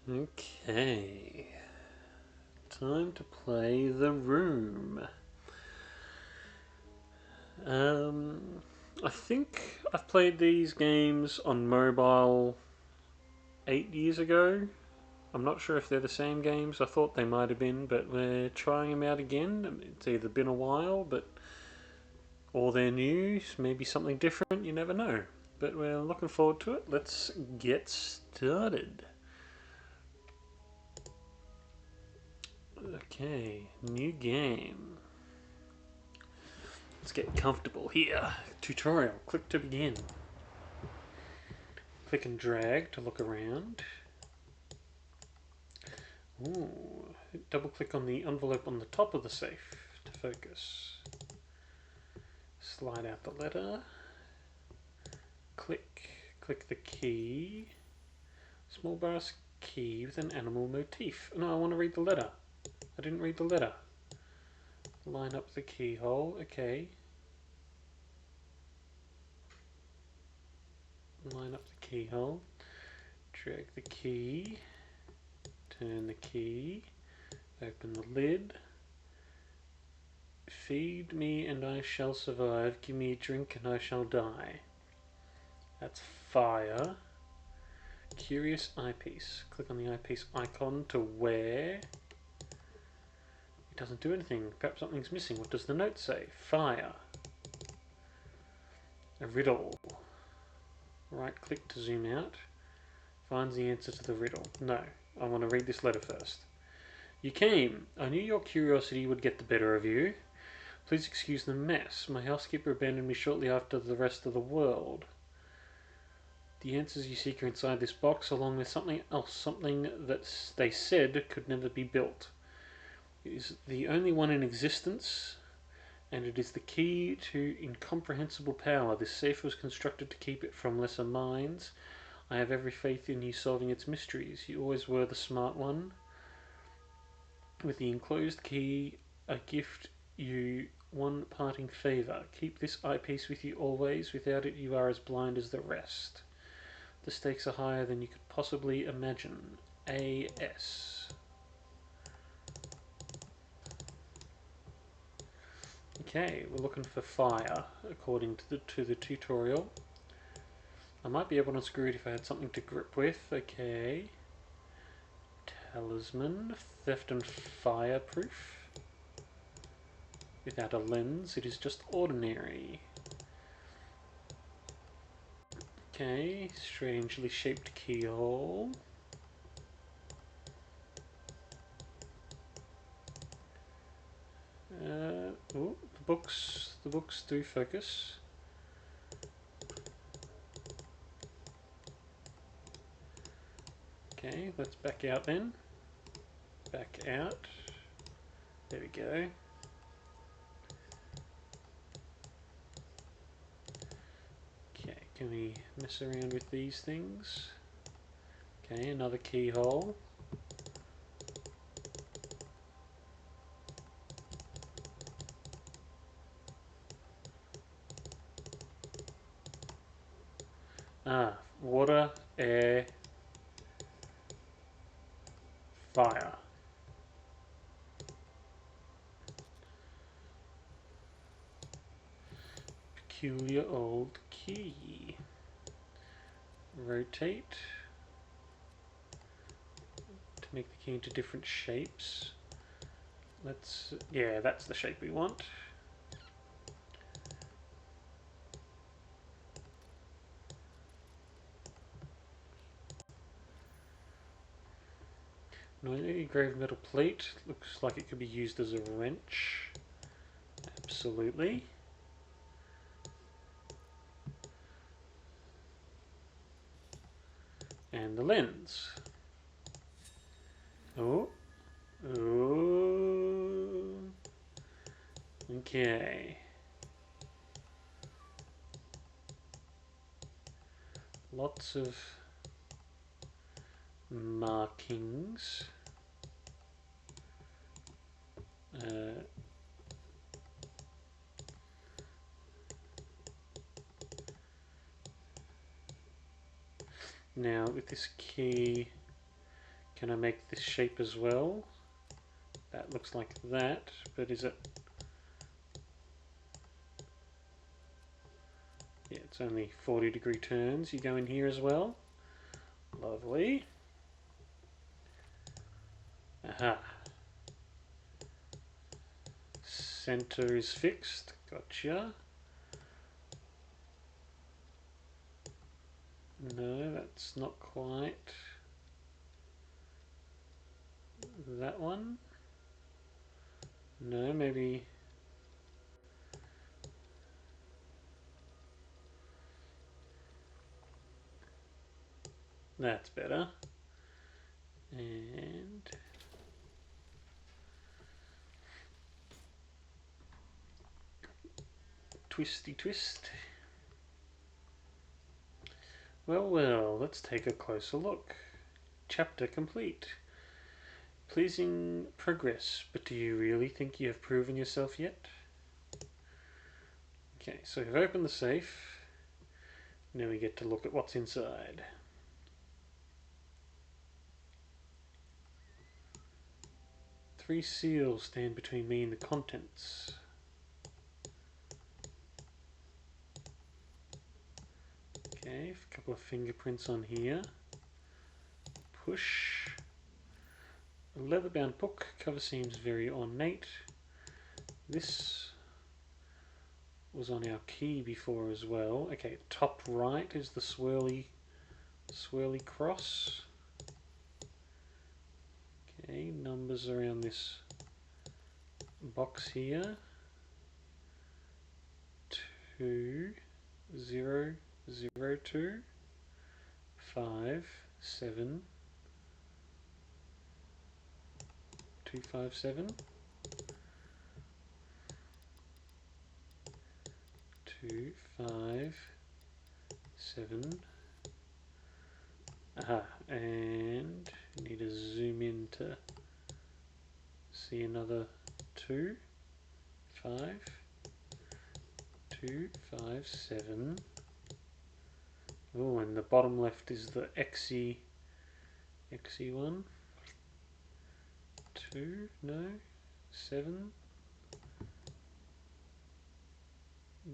Okay, time to play The Room. Um, I think I've played these games on mobile 8 years ago. I'm not sure if they're the same games. I thought they might have been, but we're trying them out again. It's either been a while, but or they're new. Maybe something different. You never know. But we're looking forward to it. Let's get started. Okay, new game. Let's get comfortable here. Tutorial. Click to begin. Click and drag to look around. Ooh. Double click on the envelope on the top of the safe to focus. Slide out the letter. Click. Click the key. Small brass key with an animal motif. No, I want to read the letter. I didn't read the letter. Line up the keyhole. Okay. Line up the keyhole. Drag the key. Turn the key. Open the lid. Feed me and I shall survive. Give me a drink and I shall die. That's fire. Curious eyepiece. Click on the eyepiece icon to wear. It doesn't do anything. Perhaps something's missing. What does the note say? Fire. A riddle. Right click to zoom out. Finds the answer to the riddle. No, I want to read this letter first. You came. I knew your curiosity would get the better of you. Please excuse the mess. My housekeeper abandoned me shortly after the rest of the world. The answers you seek are inside this box, along with something else, something that they said could never be built. It is the only one in existence, and it is the key to incomprehensible power. This safe was constructed to keep it from lesser minds. I have every faith in you solving its mysteries. You always were the smart one. With the enclosed key, I gift you one parting favour. Keep this eyepiece with you always. Without it, you are as blind as the rest. The stakes are higher than you could possibly imagine. AS. Okay, we're looking for fire, according to the tutorial. I might be able to screw it if I had something to grip with. Okay. Talisman. Theft and fireproof. Without a lens, it is just ordinary. Okay, strangely shaped keyhole. Oh, the books do focus. Okay, let's back out then. Back out. There we go. Okay, can we mess around with these things? Okay, another keyhole. Ah, water, air, fire. Peculiar old key. Rotate to make the key into different shapes. Yeah, that's the shape we want. Newly engraved metal plate. Looks like it could be used as a wrench. Absolutely. And the lens. Oh. Oh. Okay. Lots of markings. Now with this key, Can I make this shape as well? That looks like that, but is it? Yeah, it's only 40-degree turns. You go in here as well. Lovely. Aha. Center is fixed. Gotcha. No, that's not quite. That one? No, maybe. That's better. And twisty twist. Well, well, let's take a closer look. Chapter complete. Pleasing progress, but do you really think you have proven yourself yet? Okay, so we've opened the safe. Now we get to look at what's inside. Three seals stand between me and the contents. Okay, a couple of fingerprints on here. Push. A leather-bound book. Cover seems very ornate. This was on our key before as well. Okay, top right is the swirly cross. Okay, numbers around this box here. 2002 57 257 257. Aha, and need to zoom in to see another 2 5 257. Oh, and the bottom left is the XE one. 2 no 7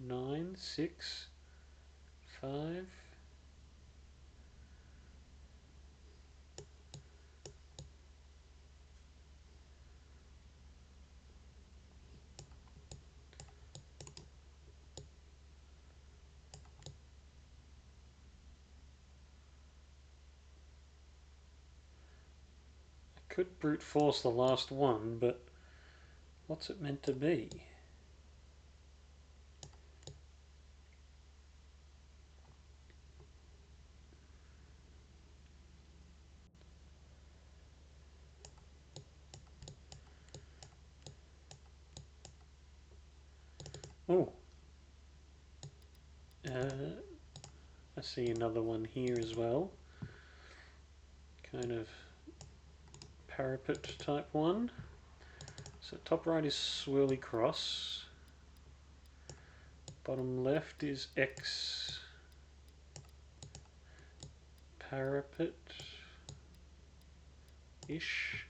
9 6 5. Could brute force the last one, but what's it meant to be? Oh, I see another one here as well. Kind of parapet type one. So top right is swirly cross. Bottom left is X parapet-ish.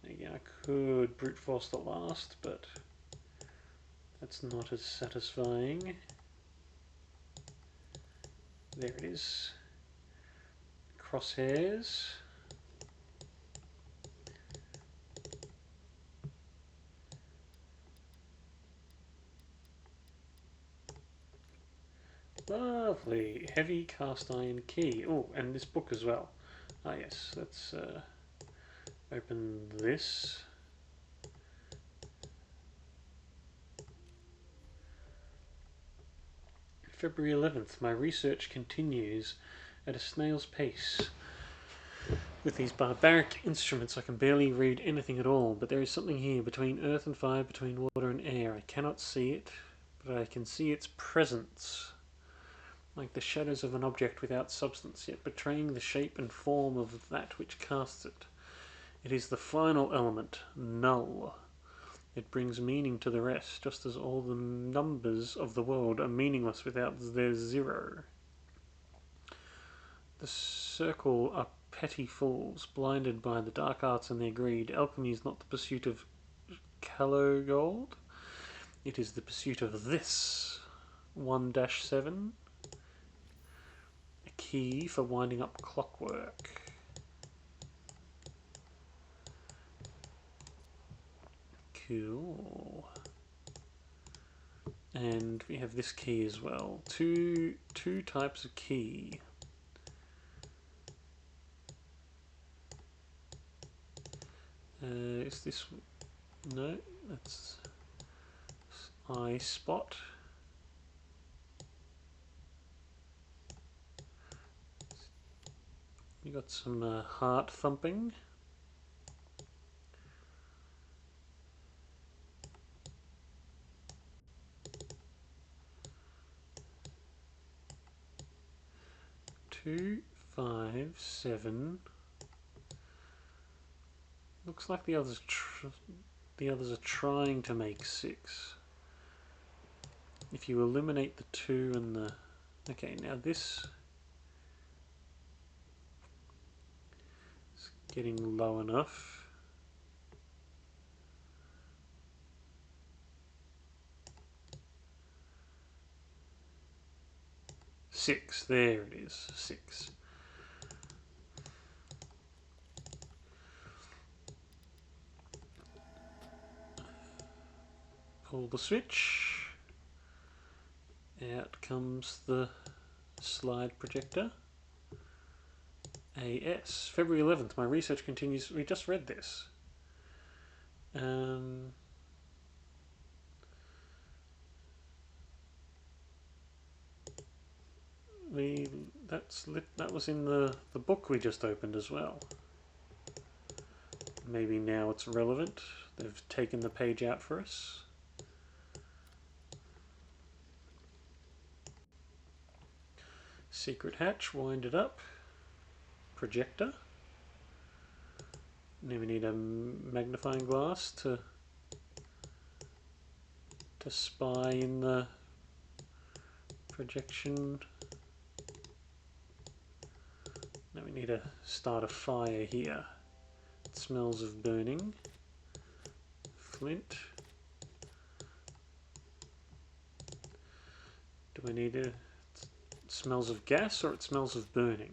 Again, I could brute force the last, but that's not as satisfying. There it is. Crosshairs. Lovely. Heavy cast iron key. Oh, and this book as well. Ah, yes. Let's open this. February 11th. My research continues at a snail's pace. With these barbaric instruments I can barely read anything at all, but there is something here between earth and fire, between water and air. I cannot see it, but I can see its presence, like the shadows of an object without substance, yet betraying the shape and form of that which casts it. It is the final element, null. It brings meaning to the rest, just as all the numbers of the world are meaningless without their zero. The circle up petty fools, blinded by the dark arts and their greed. Alchemy is not the pursuit of callow gold. It is the pursuit of this. 1-7. A key for winding up clockwork. Cool. And we have this key as well. Two types of key. Is this... No, that's eye spot. You got some heart thumping. Two, 5, 7. Looks like the others are trying to make 6. If you eliminate the 2 and the... Okay, now this is getting low enough. Six, there it is, 6. Pull the switch. Out comes the slide projector. AS. February 11th. My research continues. We just read this. That was in the book we just opened as well. Maybe now it's relevant. They've taken the page out for us. Secret hatch, wind it up. Projector. Now we need a magnifying glass to spy in the projection. Now we need to start a fire here. It smells of burning. Flint. Do I need a... It smells of gas or it smells of burning?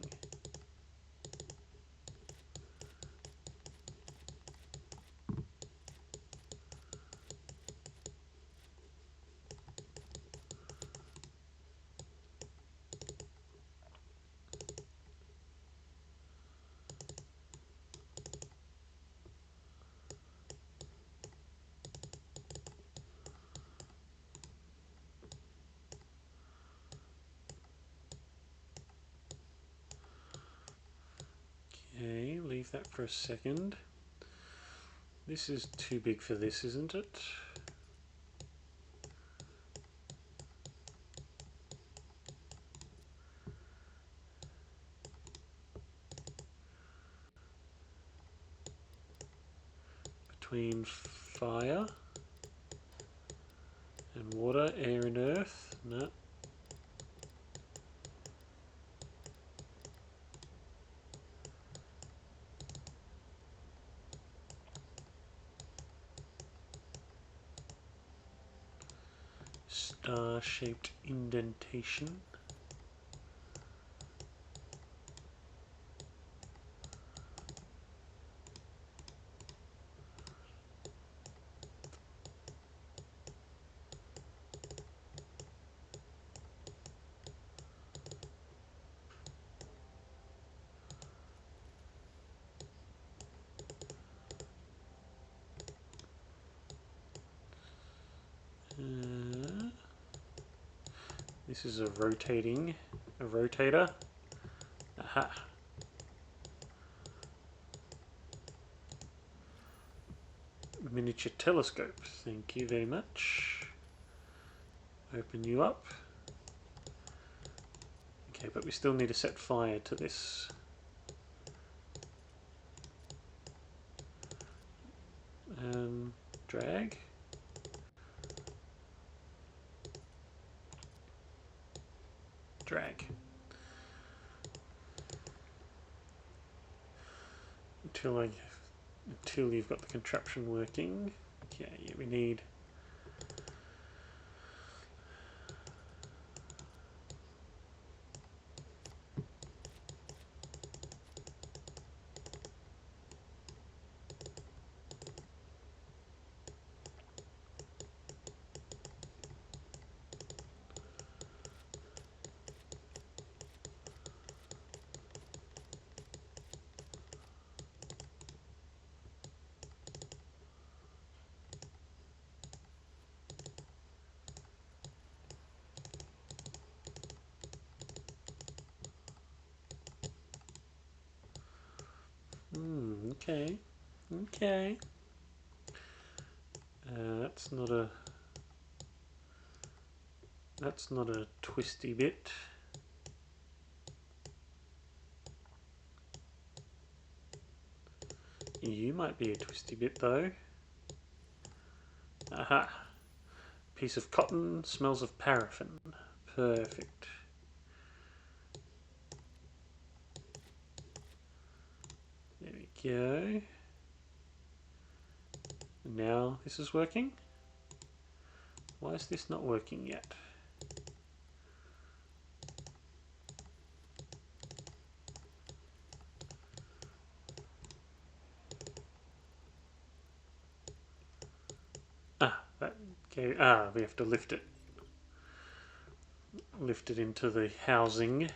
Okay, leave that for a second. This is too big for this, isn't it? Between fire and water, air and earth. No. Star-shaped indentation. This is a rotator. Aha. Miniature telescope. Thank you very much. Open you up. Okay, but we still need to set fire to this. Drag. Drag. until you've got the contraption working. Okay, yeah, we need. Okay. Okay. That's not a. That's not a twisty bit. You might be a twisty bit though. Aha. Piece of cotton smells of paraffin. Perfect. There we go. Now this is working. Why is this not working yet? Okay. We have to lift it. Lift it into the housing.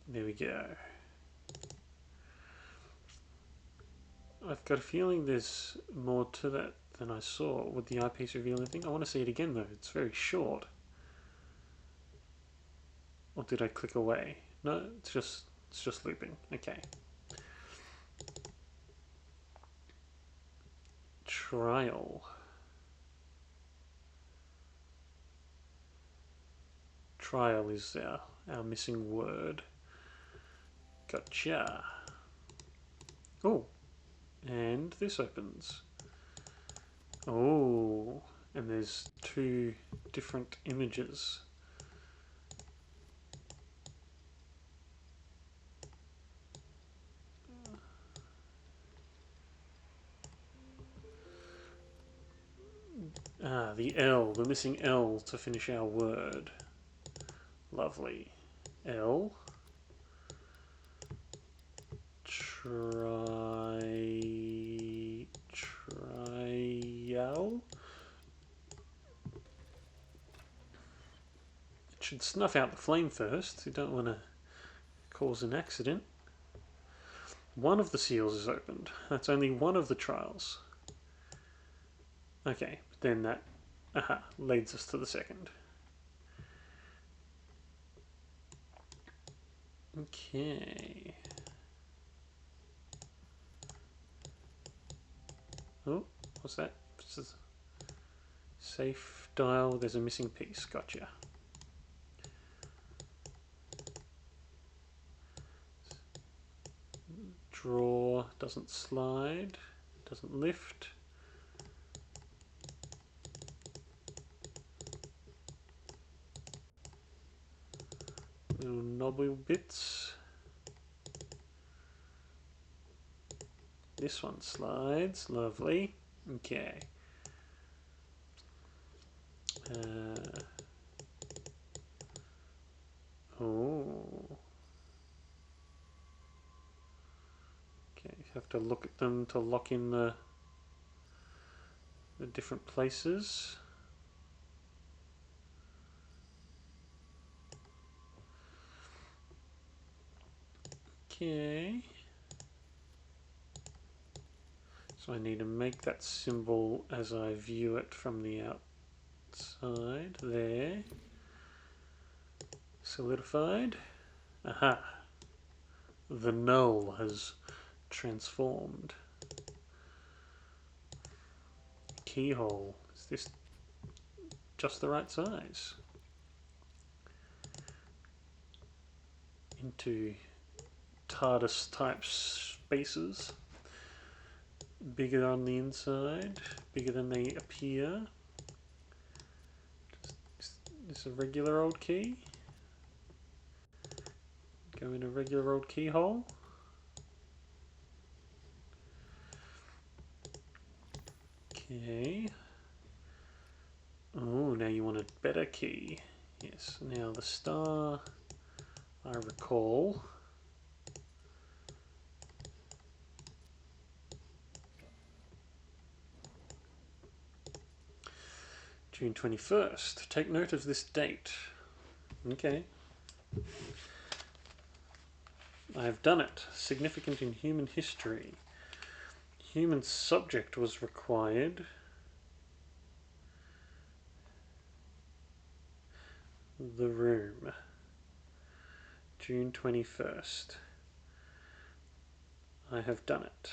There we go. I've got a feeling there's more to that than I saw. Would the eyepiece reveal anything? I want to see it again though. It's very short. Or did I click away? No, it's just looping. Okay. Trial. Trial is our missing word. Gotcha. Oh, and this opens. Oh, and there's two different images. The L, the missing L to finish our word. Lovely. L. Trial. It should snuff out the flame first. You don't want to cause an accident. One of the seals is opened. That's only one of the trials. Okay, but then that leads us to the second. Okay. Oh, what's that? Safe dial, there's a missing piece. Gotcha. Drawer doesn't slide, doesn't lift. Little knobby bits. This one slides, lovely. Okay. Oh. Okay, you have to look at them to lock in the different places. Okay. So I need to make that symbol as I view it from the outside. There. Solidified. Aha. The null has transformed. Keyhole. Is this just the right size? Into TARDIS type spaces. Bigger on the inside, bigger than they appear. Is this a regular old key? Go in a regular old keyhole. Okay. Oh, now you want a better key. Yes, now the star, I recall. June 21st. Take note of this date. Okay. I have done it. Significant in human history. Human subject was required. The room. June 21st. I have done it.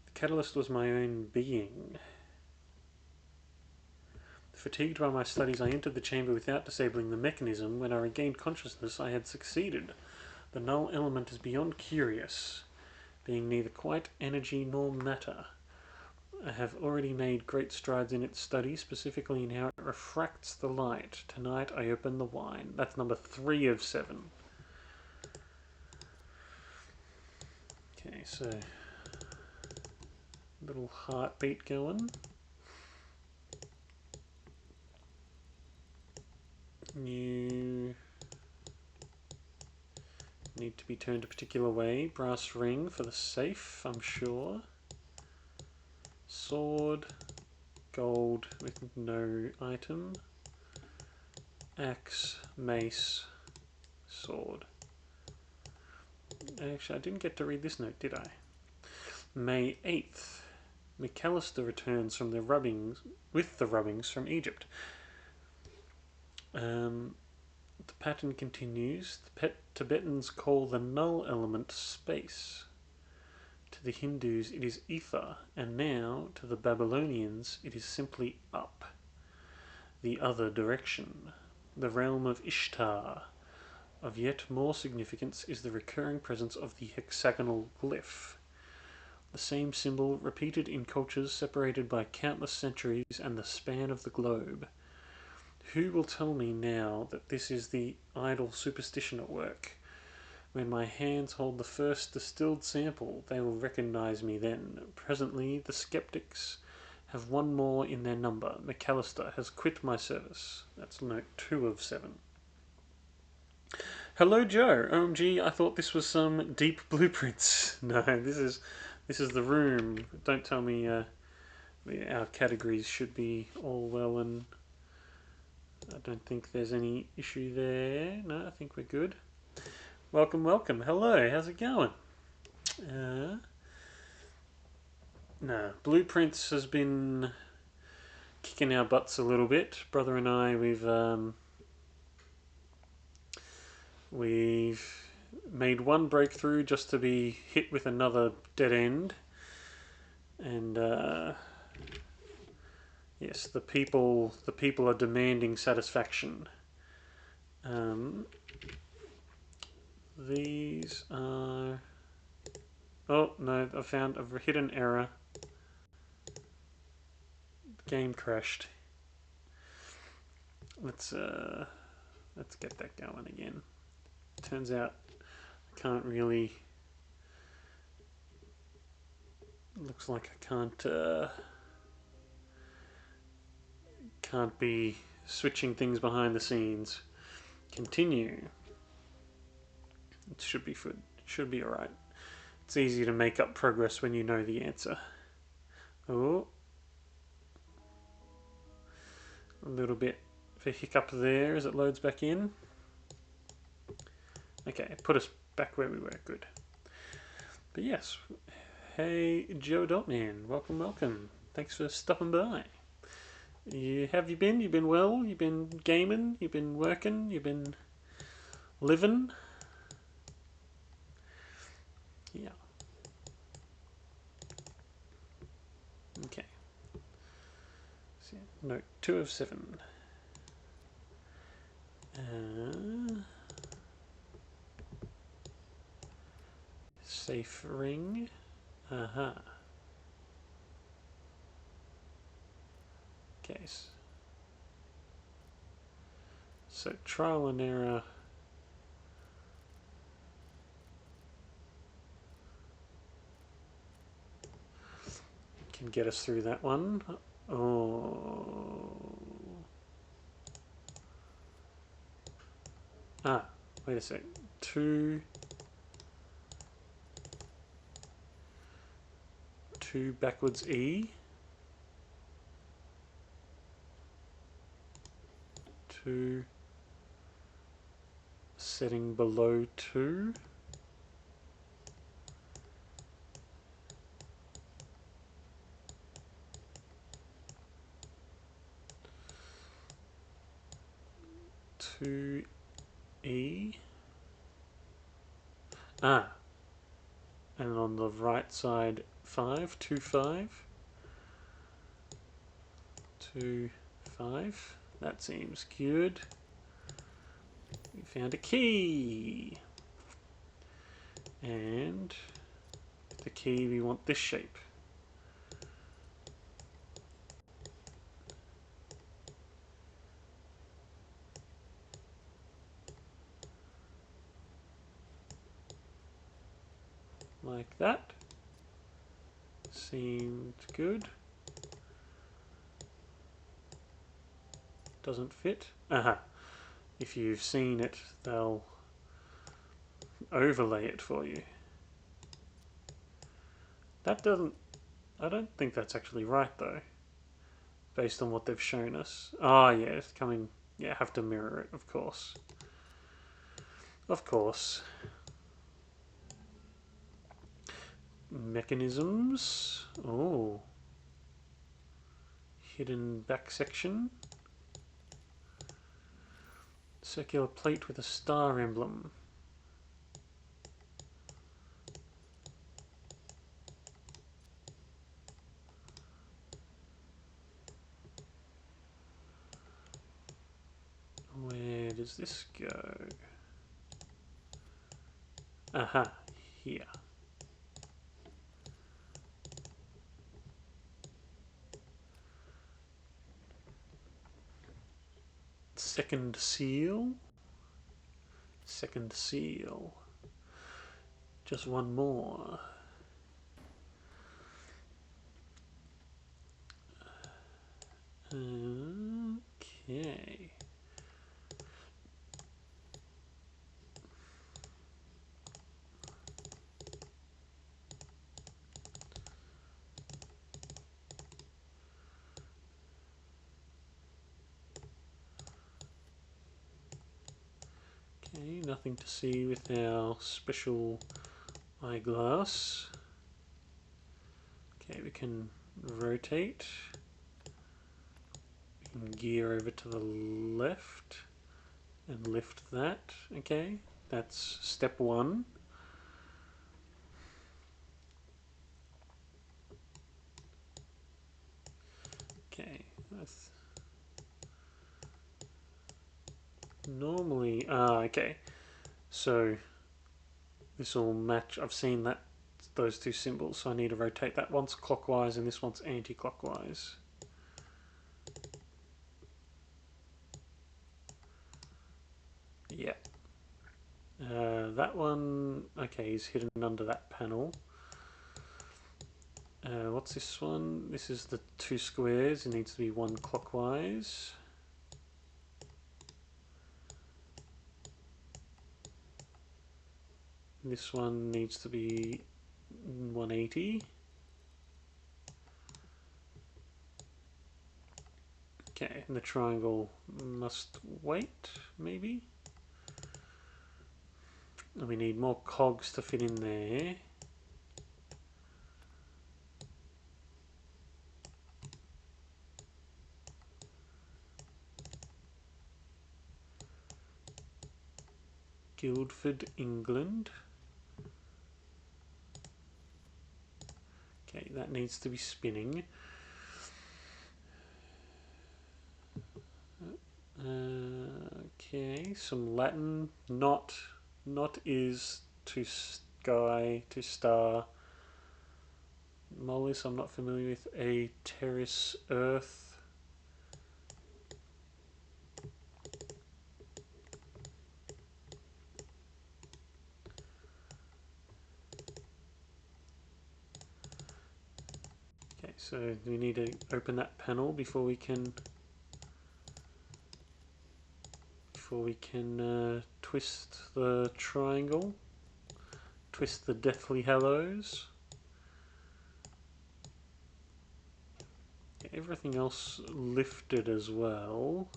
The catalyst was my own being. Fatigued by my studies, I entered the chamber without disabling the mechanism. When I regained consciousness, I had succeeded. The null element is beyond curious, being neither quite energy nor matter. I have already made great strides in its study, specifically in how it refracts the light. Tonight I open the wine. That's number 3 of 7. Okay, so little heartbeat going. You need to be turned a particular way. Brass ring for the safe, I'm sure. Sword, gold with no item. Axe, mace, sword. Actually, I didn't get to read this note, did I? May 8th. McAllister returns from the rubbings with the rubbings from Egypt. The pattern continues. The Tibetans call the null element space. To the Hindus it is ether, and now to the Babylonians it is simply up. The other direction. The realm of Ishtar. Of yet more significance is the recurring presence of the hexagonal glyph. The same symbol repeated in cultures separated by countless centuries and the span of the globe. Who will tell me now that this is the idle superstition at work? When my hands hold the first distilled sample, they will recognize me then. Presently, the skeptics have one more in their number. McAllister has quit my service. That's note 2 of 7. Hello, Joe. OMG, I thought this was some deep blueprints. No, this is the room. Don't tell me our categories should be all well, and I don't think there's any issue there. No, I think we're good. Welcome, welcome. Hello, how's it going? No, Blueprints has been kicking our butts a little bit. Brother and I, we've made one breakthrough just to be hit with another dead end. And yes, the people are demanding satisfaction. These are... Oh no, I found a hidden error. Game crashed. Let's get that going again. Turns out I can't really... Looks like I can't be switching things behind the scenes. Continue. It should be good. It should be alright. It's easy to make up progress when you know the answer. Oh. A little bit of a hiccup there as it loads back in. Okay, put us back where we were. Good. But yes. Hey, Joe Dotman. Welcome, welcome. Thanks for stopping by. Have you been? You've been well? You've been gaming? You've been working? You've been living? Yeah. Okay. So, note 2 of 7. Safe ring. Aha. Case. So trial and error. can get us through that one. Oh. Ah, wait a sec. 2 backwards E. 2 setting below 2. Two E. Ah, and on the right side 5, 2 5. 2 5. That seems good. We found a key. And the key, we want this shape. Like that. Seemed good. Doesn't fit. Aha. If you've seen it, they'll overlay it for you. That doesn't... I don't think that's actually right though, based on what they've shown us. Oh yeah, it's coming... Yeah, have to mirror it, of course. Of course. Mechanisms. Oh. Hidden back section. Circular plate with a star emblem. Where does this go? Aha, here. Second seal. Second seal. Just one more. Okay. Okay, nothing to see with our special eyeglass. Okay, we can rotate. We can gear over to the left and lift that. Okay, that's step 1. Okay, that's normally... okay. So this will match. I've seen that those two symbols, so I need to rotate that once clockwise and this one's anti-clockwise. Yeah. That one, okay, is hidden under that panel. What's this one? This is the 2 squares. It needs to be 1 clockwise. This one needs to be 180. Okay, and the triangle must wait, maybe? And we need more cogs to fit in there. Guildford, England. Okay, that needs to be spinning. Okay, some Latin. Not is to sky, to star. Mollis, I'm not familiar with. A terrace, earth. Okay, So we need to open that panel before we can twist the triangle, twist the Deathly Hallows. Everything else lifted as well.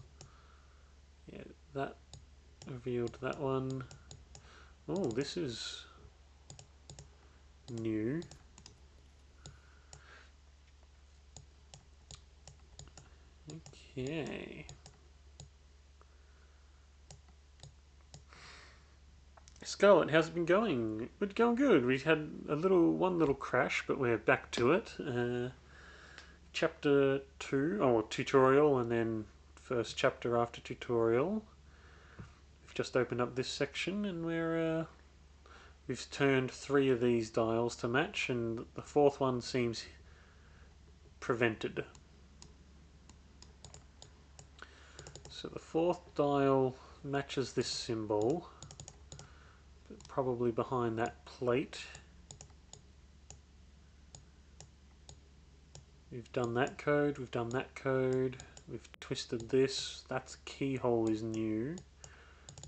Yeah, that revealed that one. Oh, this is new. Okay. Scarlet, how's it been going? It's going good. We had one little crash, but we're back to it. Chapter 2, tutorial, and then first chapter after tutorial. We've just opened up this section, and we've turned 3 of these dials to match, and the 4th one seems prevented. So the 4th dial matches this symbol, but probably behind that plate. We've done that code, we've done that code, we've twisted this. That keyhole is new.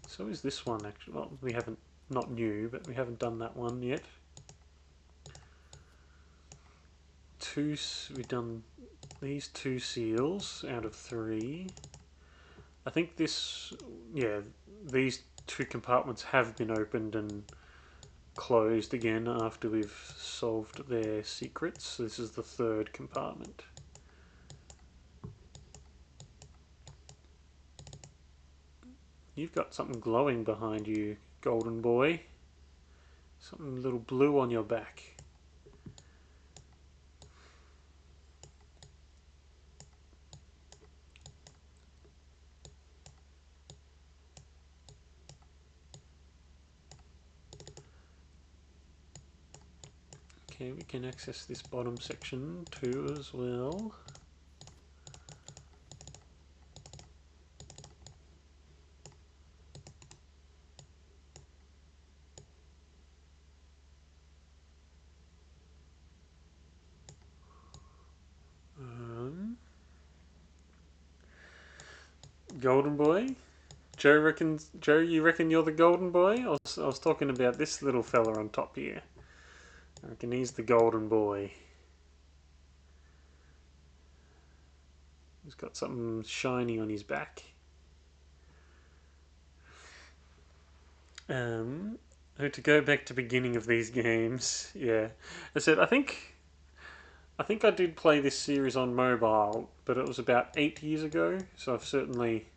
So is this one actually. Well, we haven't, not new, but we haven't done that one yet. We've done these 2 seals out of 3. I think these 2 compartments have been opened and closed again after we've solved their secrets. So this is the 3rd compartment. You've got something glowing behind you, golden boy. Something a little blue on your back. Okay, we can access this bottom section too as well. Golden boy? Joe, you reckon you're the golden boy? I was talking about this little fella on top here. I reckon he's the golden boy. He's got something shiny on his back. To go back to the beginning of these games, yeah. I think I did play this series on mobile, but it was about 8 years ago, so I've certainly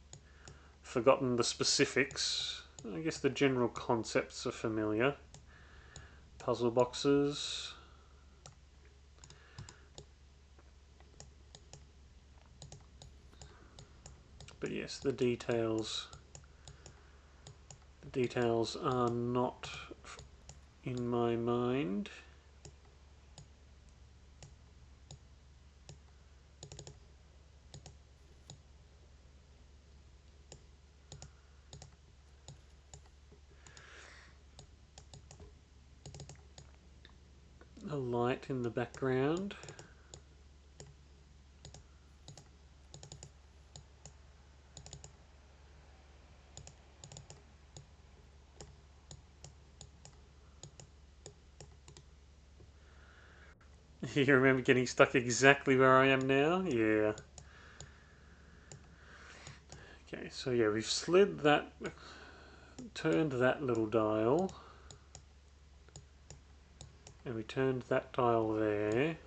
forgotten the specifics. I guess the general concepts are familiar. Puzzle boxes. But yes, the details are not in my mind. A light in the background. You remember getting stuck exactly where I am now? Yeah. Okay, so yeah, we've turned that little dial, and we turned that dial there.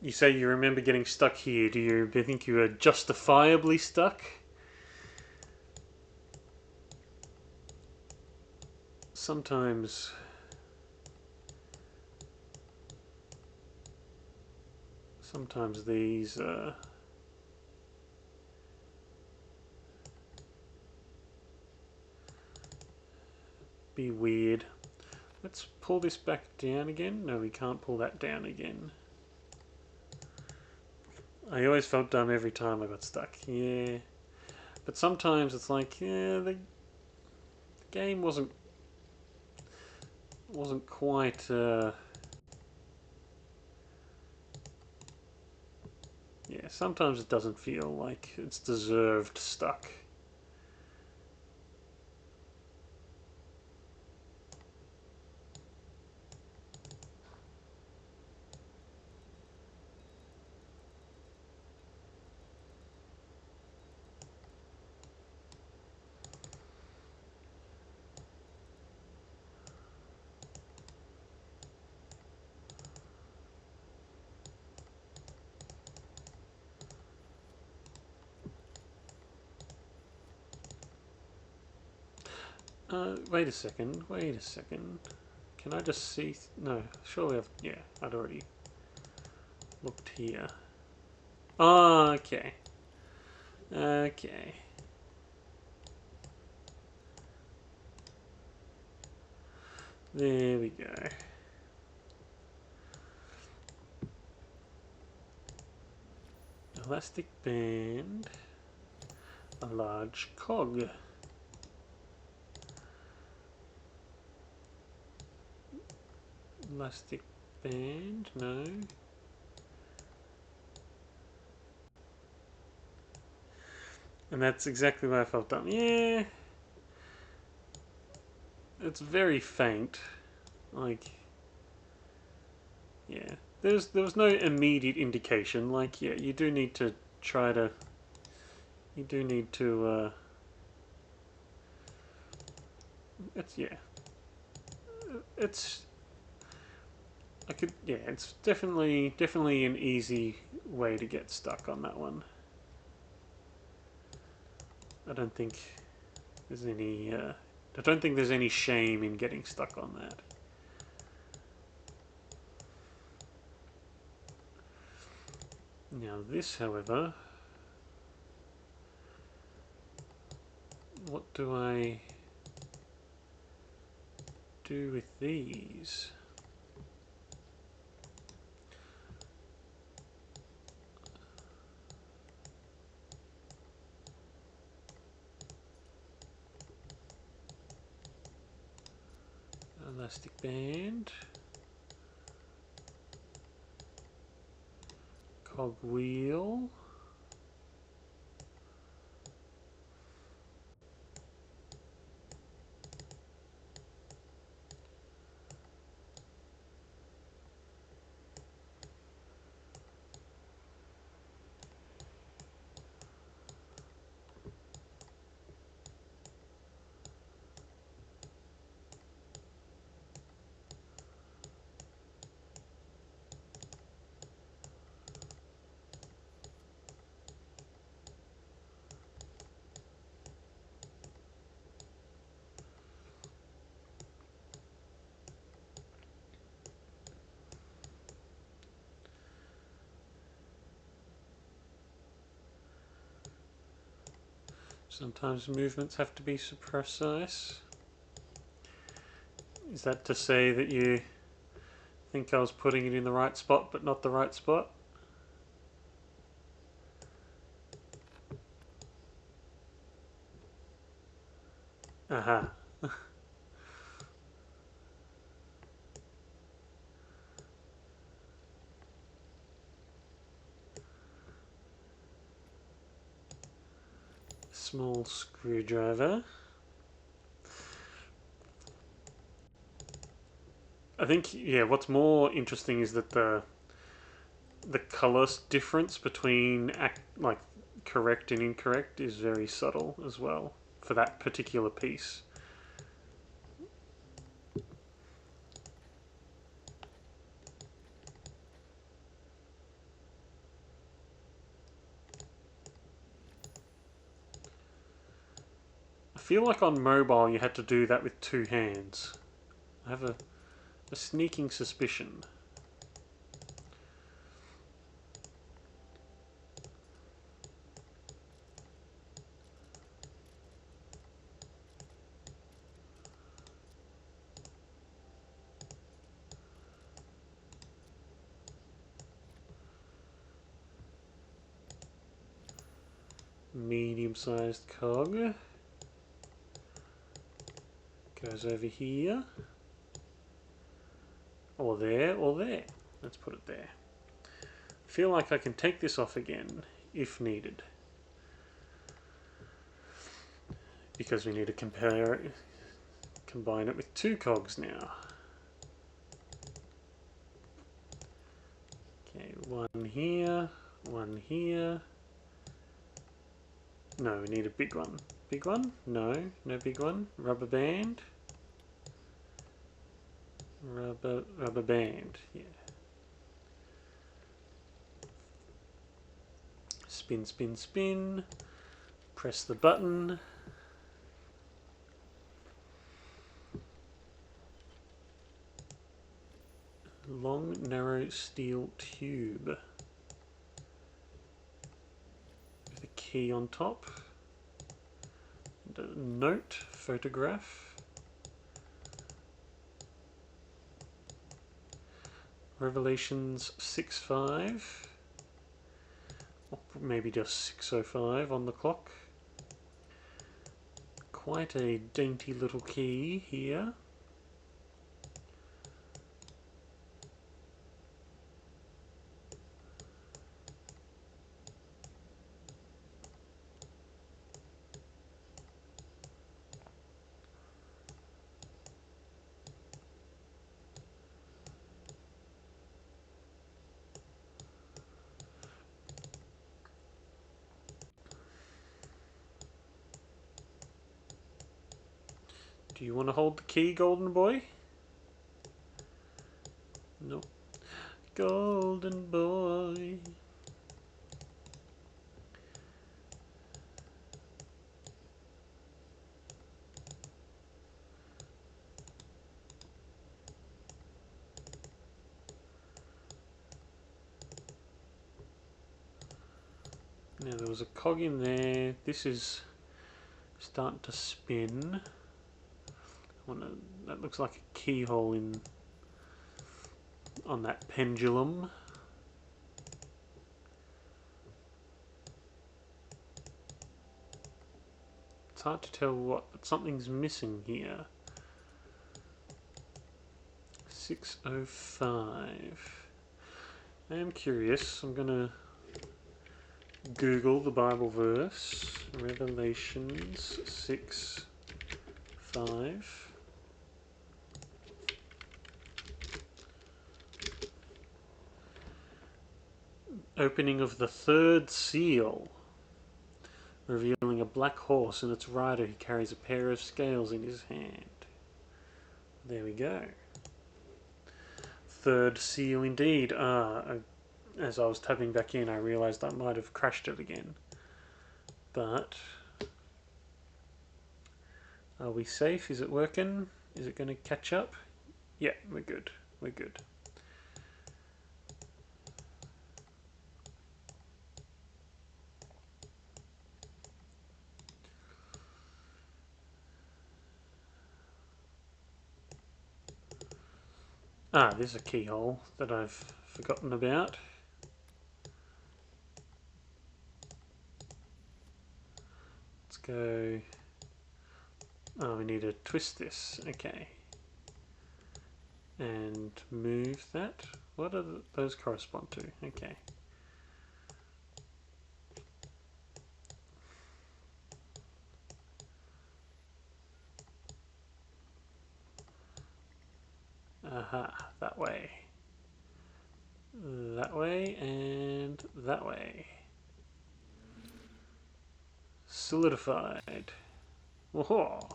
You say you remember getting stuck here. Do you think you were justifiably stuck? Sometimes these be weird. Let's pull this back down again. No, we can't pull that down again. I always felt dumb every time I got stuck. Yeah. But sometimes it's like, yeah, the game wasn't quite, yeah, sometimes it doesn't feel like it's deserved stuck. Wait a second, wait a second. Can I just see? No, surely I've, yeah, I'd already looked here. Oh, okay. Okay. There we go. Elastic band. A large cog. Elastic band, no. And that's exactly what I felt dumb. Yeah. It's very faint. Like, yeah. There was no immediate indication. Like, yeah, you do need to try to. You do need to. It's yeah. It's. I could yeah. It's definitely an easy way to get stuck on that one. I don't think there's any. I don't think there's any shame in getting stuck on that. Now this, however, what do I do with these? Elastic band, cog wheel. Sometimes movements have to be so precise. Is that to say that you think I was putting it in the right spot but not the right spot? Aha. Small screwdriver. I think, yeah, what's more interesting is that the color difference between like correct and incorrect is very subtle as well for that particular piece. I feel like on mobile you had to do that with two hands. I have a sneaking suspicion. medium-sized cog. Goes over here. Or there, or there. Let's put it there. I feel like I can take this off again, if needed. Because we need to combine it with two cogs now. Okay, one here, one here. No, we need a big one. Big one? No, no big one. Rubber band. Rubber band, yeah. Spin, spin, spin. Press the button. Long, narrow steel tube. With a key on top. And a note, photograph. Revelations 6:5. Or maybe just 6:05 on the clock. Quite a dainty little key here. Do you want to hold the key, golden boy? Nope. Golden boy. Now there was a cog in there. This is starting to spin. That looks like a keyhole in on that pendulum. It's hard to tell what, but something's missing here. 6:05. I am curious. I'm gonna Google the Bible verse. Revelations 6:5. Opening of the third seal, revealing a black horse and its rider who carries a pair of scales in his hand. There we go. Third seal indeed. As I was tapping back in, I realised I might have crashed it again. But are we safe? Is it working? Is it going to catch up? Yeah, we're good. We're good. There's a keyhole that I've forgotten about. Let's go. Oh, we need to twist this. Okay. And move that. What do those correspond to? Okay. Aha, that way. That way and that way. Solidified. Whoa.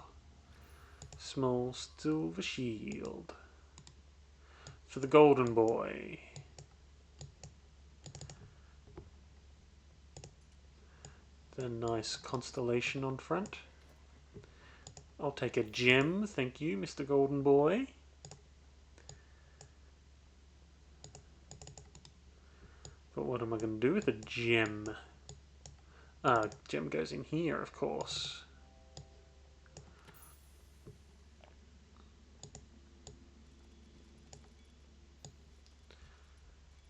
Small silver shield. For the golden boy. The nice constellation on front. I'll take a gem, thank you, Mr. Golden Boy. But what am I going to do with a gem? Gem goes in here, of course.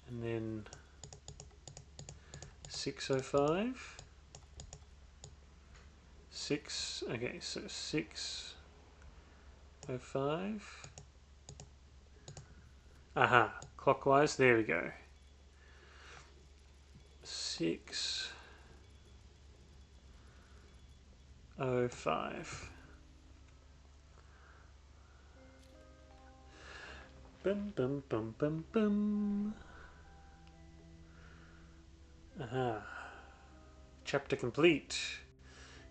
And then 6:05. 6. Okay, so 6:05. Aha, clockwise. There we go. 6:05. Bum bum bum bum bum. Aha. Chapter complete.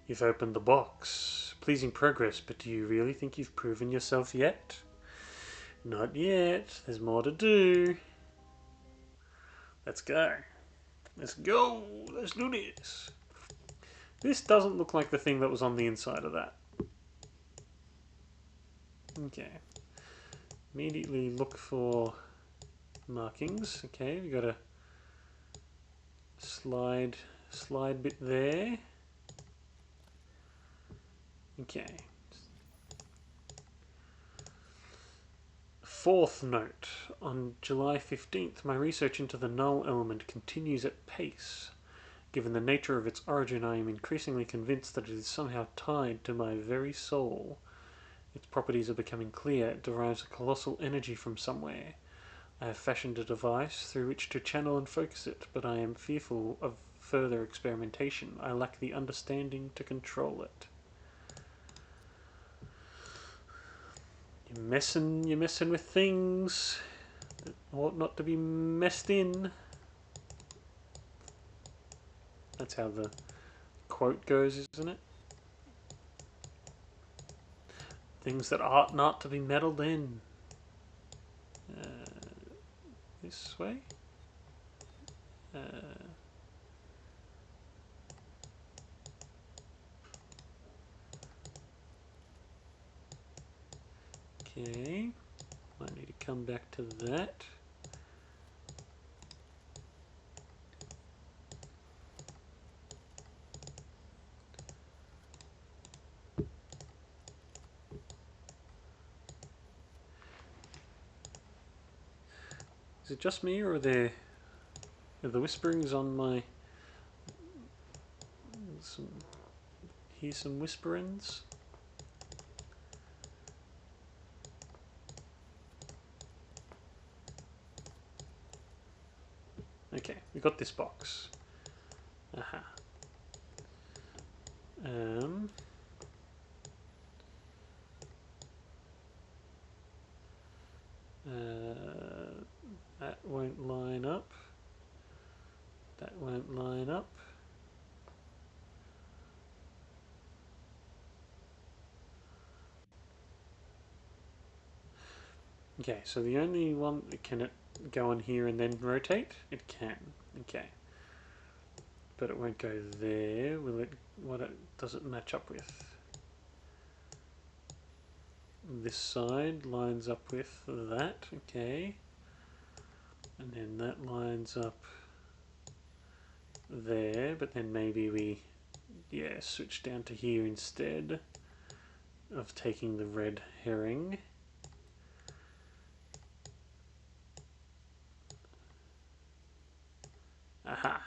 You've opened the box. Pleasing progress, but do you really think you've proven yourself yet? Not yet. There's more to do. Let's go. Let's go. Let's do this. This doesn't look like the thing that was on the inside of that. Okay. Immediately look for markings. Okay, we got a slide bit there. Okay. Fourth note. On July 15th, my research into the null element continues at pace. Given the nature of its origin, I am increasingly convinced that it is somehow tied to my very soul. Its properties are becoming clear. It derives a colossal energy from somewhere. I have fashioned a device through which to channel and focus it, but I am fearful of further experimentation. I lack the understanding to control it. You're messing with things that ought not to be messed in. That's how the quote goes, isn't it? Things that ought not to be meddled in. This way? Okay. Might need to come back to that. Is it just me, or are the whisperings on my... Hear some whisperings? Okay, we got this box. Aha. That won't line up. That won't line up. Okay, so the only one, can it go in here and then rotate? It can. Okay. But it won't go there. Will it? Does it match up with? This side lines up with that. Okay. And then that lines up there, but then maybe we, yeah, switch down to here instead of taking the red herring. Aha!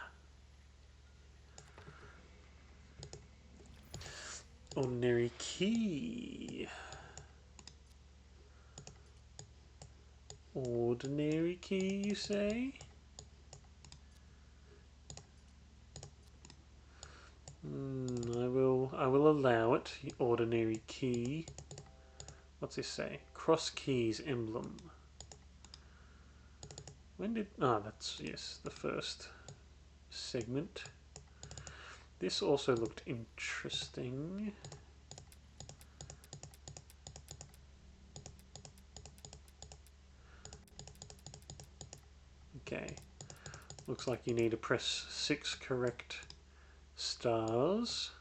Ordinary key. Ordinary key, you say? I will allow it. Ordinary key. What's this say? Cross keys emblem. When did... Ah, that's, yes, the first segment. This also looked interesting. Okay. Looks like you need to press 6 correct stars.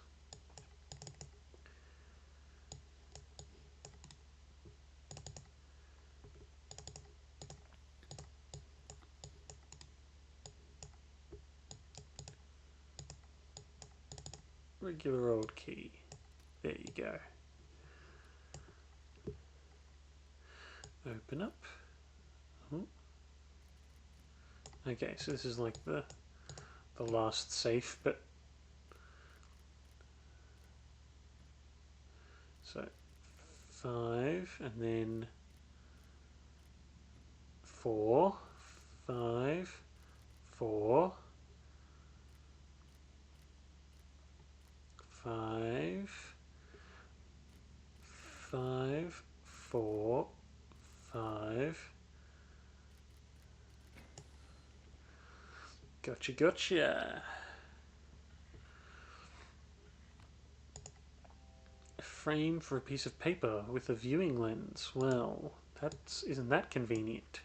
Regular old key. There you go. Open up. Oh. Okay, so this is like the last safe, but So 5 and then 4, 5, 4, 5, 5, 4, 5. Gotcha, gotcha. A frame for a piece of paper with a viewing lens. Well, isn't that convenient?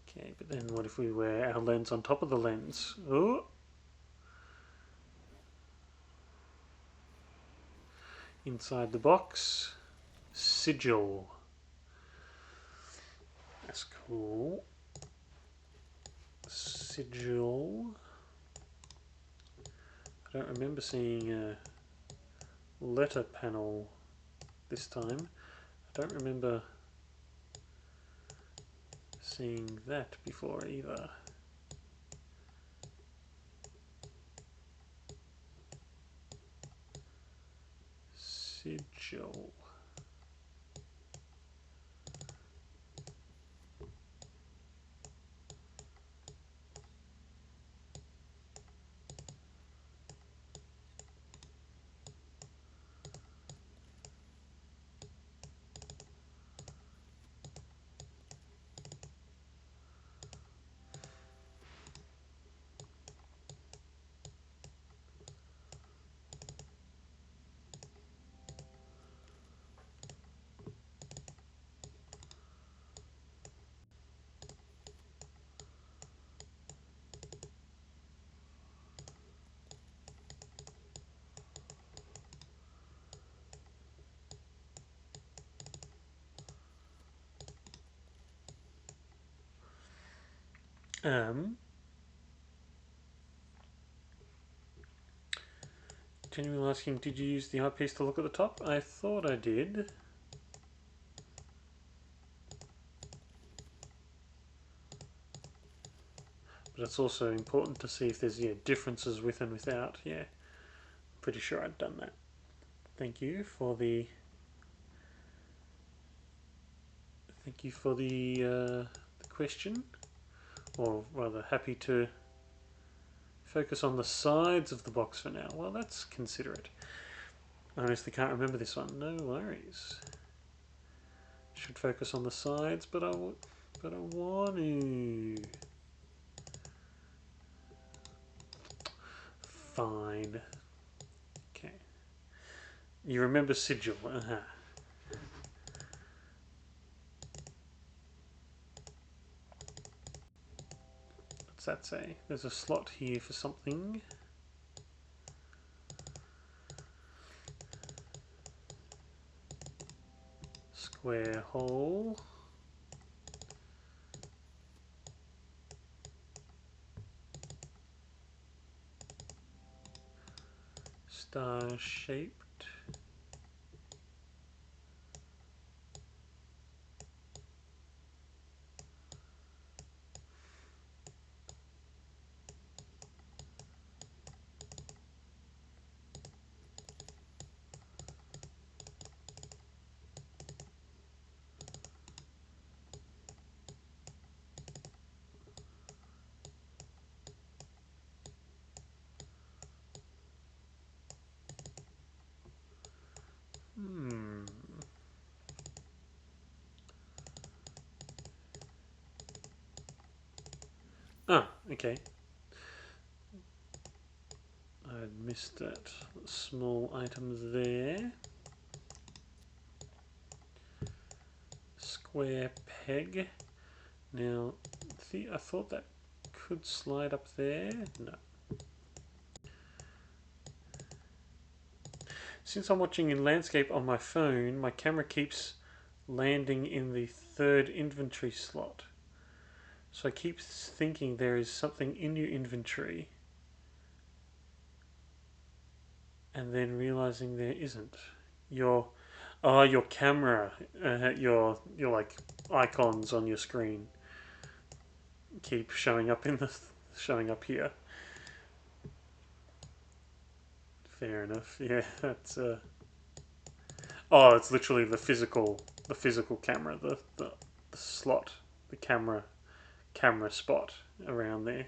Okay, but then what if we wear our lens on top of the lens? Oh! Inside the box, sigil. That's cool. Sigil. I don't remember seeing a letter panel this time. I don't remember seeing that before either. Sigil. Genuinely asking, did you use the eyepiece to look at the top? I thought I did. But it's also important to see if there's differences with and without. Yeah, pretty sure I'd done that. Thank you for the question, or rather, happy to focus on the sides of the box for now. Well, that's considerate. I honestly can't remember this one. No worries. Should focus on the sides, but I want to. Fine. Okay. You remember sigil? What's that say? There's a slot here for something. Square hole. Star shaped. Ah, okay. I missed that. Small items there. Square peg. Now, I thought that could slide up there. No. Since I'm watching in landscape on my phone, my camera keeps landing in the third inventory slot. So I keep thinking there is something in your inventory, and then realizing there isn't. Your camera, your like icons on your screen keep showing up here. Fair enough. Yeah, that's oh, it's literally the physical camera, the slot, the camera spot around there.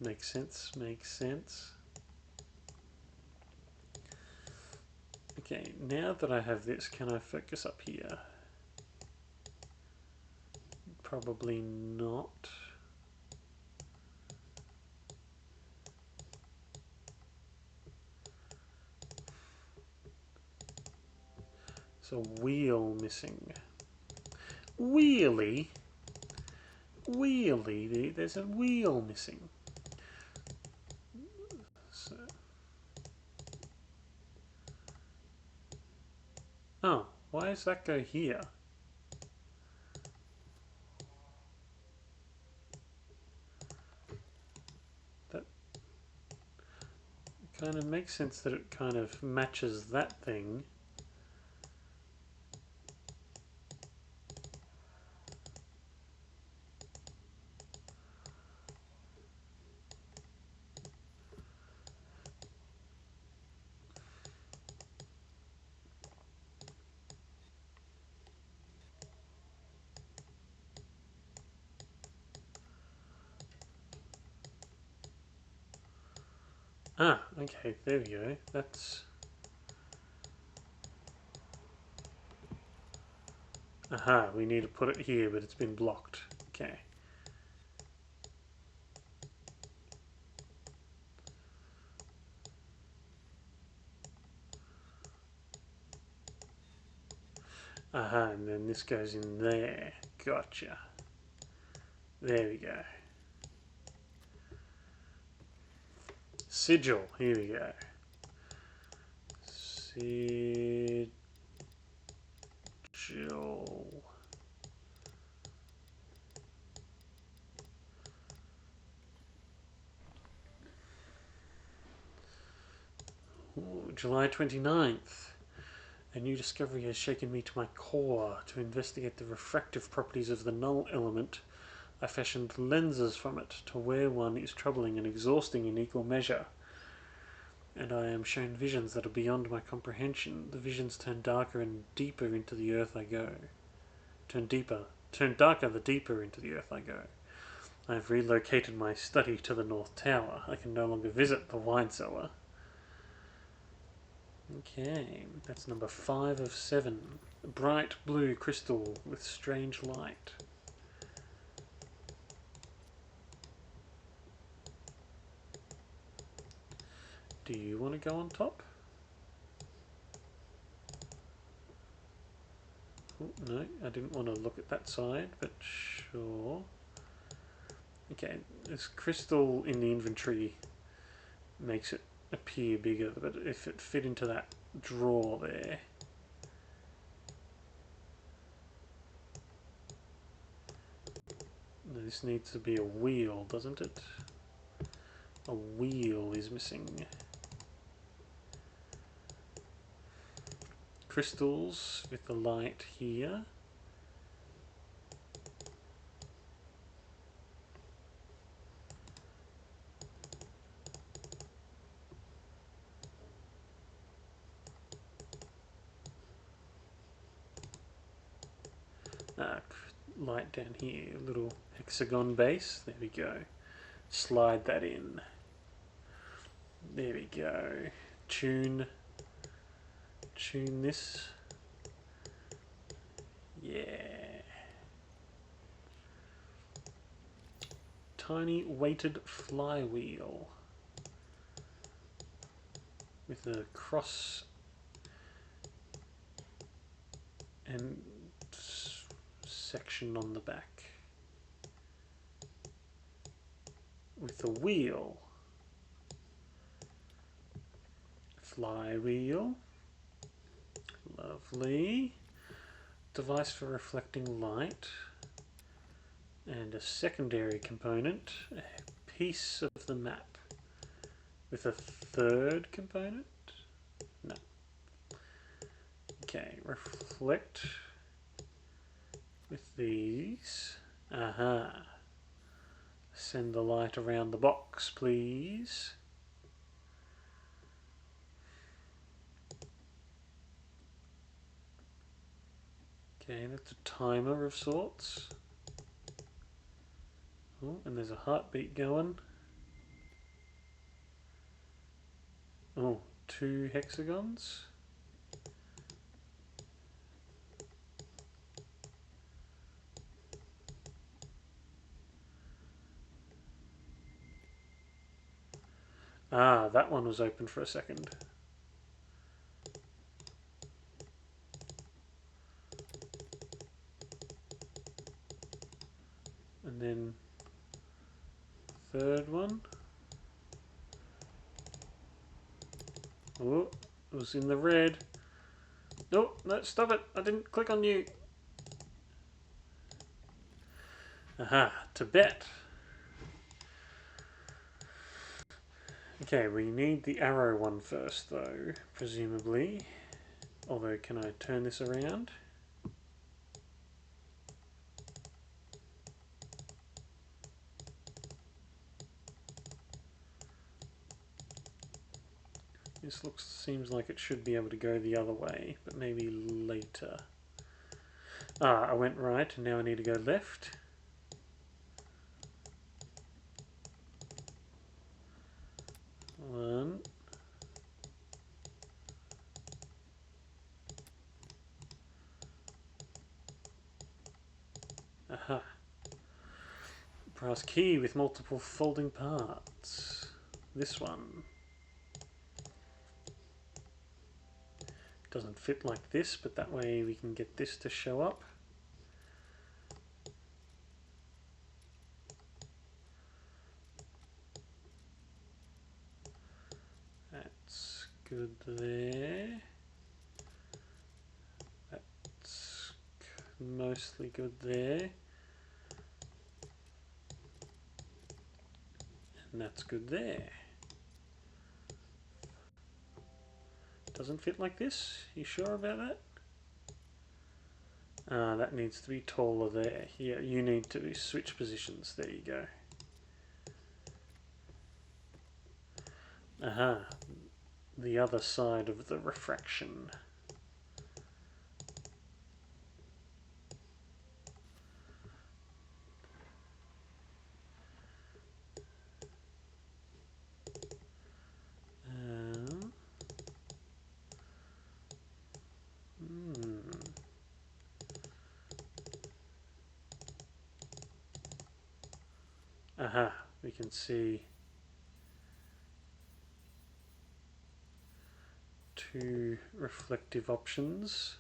Makes sense. Makes sense. Okay, now that I have this, can I focus up here? Probably not. So wheel missing. Wheelie? Wheelie? There's a wheel missing. So, oh, why does that go here? That kind of makes sense that it kind of matches that thing. Ah, okay, there we go. That's... Aha, we need to put it here, but it's been blocked. Okay. Aha, and then this goes in there. Gotcha. There we go. Sigil. Here we go. Sigil. Ooh, July 29th. A new discovery has shaken me to my core. To investigate the refractive properties of the null element, I fashioned lenses from it. To wear one is troubling and exhausting in equal measure. And I am shown visions that are beyond my comprehension. The visions turn darker and deeper into the earth I go. Turn darker the deeper into the earth I go. I have relocated my study to the North Tower. I can no longer visit the wine cellar. Okay, that's number 5 of 7. Bright blue crystal with strange light. Do you want to go on top? Oh, no, I didn't want to look at that side, but sure. Okay, this crystal in the inventory makes it appear bigger, but if it fit into that drawer there... This needs to be a wheel, doesn't it? A wheel is missing. Crystals with the light here. Light down here, little hexagon base. There we go. Slide that in. There we go. Tune this. Yeah. Tiny weighted flywheel with a cross and section on the back with a wheel. Flywheel. Lovely. Device for reflecting light. And a secondary component, a piece of the map. With a third component? No. Okay, reflect with these. Aha. Send the light around the box, please. Okay, that's a timer of sorts. Oh, and there's a heartbeat going. Oh, 2 hexagons. Ah, that one was open for a second. And then third one. Oh, it was in the red. No, no, stop it. I didn't click on you. Aha, Tibet. Okay, we need the arrow one first though, presumably. Although, can I turn this around? This seems like it should be able to go the other way, but maybe later. Ah, I went right, and now I need to go left. One. Aha. Brass key with multiple folding parts. This one. Doesn't fit like this, but that way we can get this to show up. That's good there. That's mostly good there. And that's good there. Doesn't fit like this? You sure about that? That needs to be taller there. Yeah, you need to switch positions. There you go. Aha. The other side of the refraction. Aha, we can see 2 reflective options.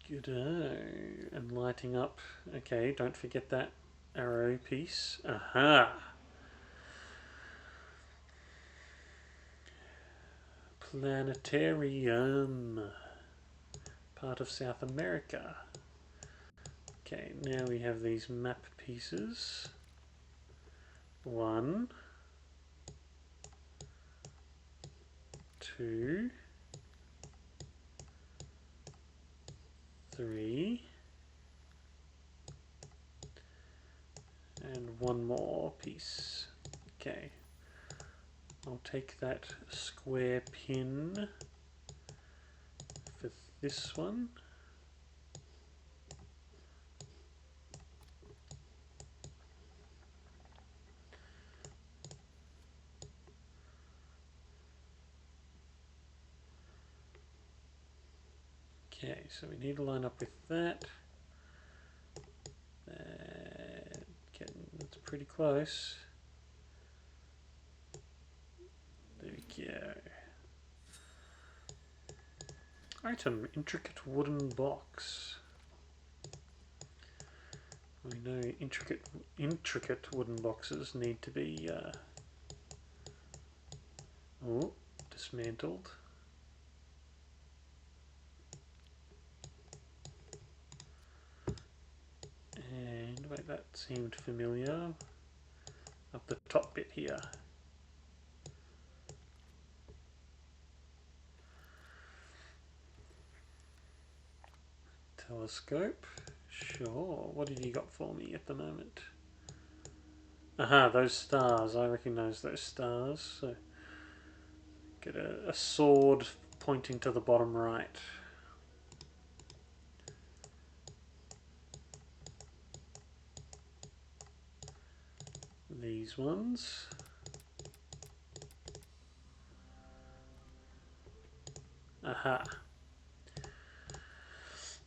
Good, and lighting up. Okay, don't forget that arrow piece. Aha! Planetarium. Part of South America. Okay, now we have these map pieces. 1, 2, 3, and 1 more piece. Okay, I'll take that square pin for this one. Okay, so we need to line up with that. That's pretty close. There we go. Item, intricate wooden box. We know intricate wooden boxes need to be dismantled. And wait, that seemed familiar. Up the top bit here. Telescope Sure. What have you got for me at the moment? Aha, those stars. I recognise those stars. So get a sword pointing to the bottom right. These ones. Aha.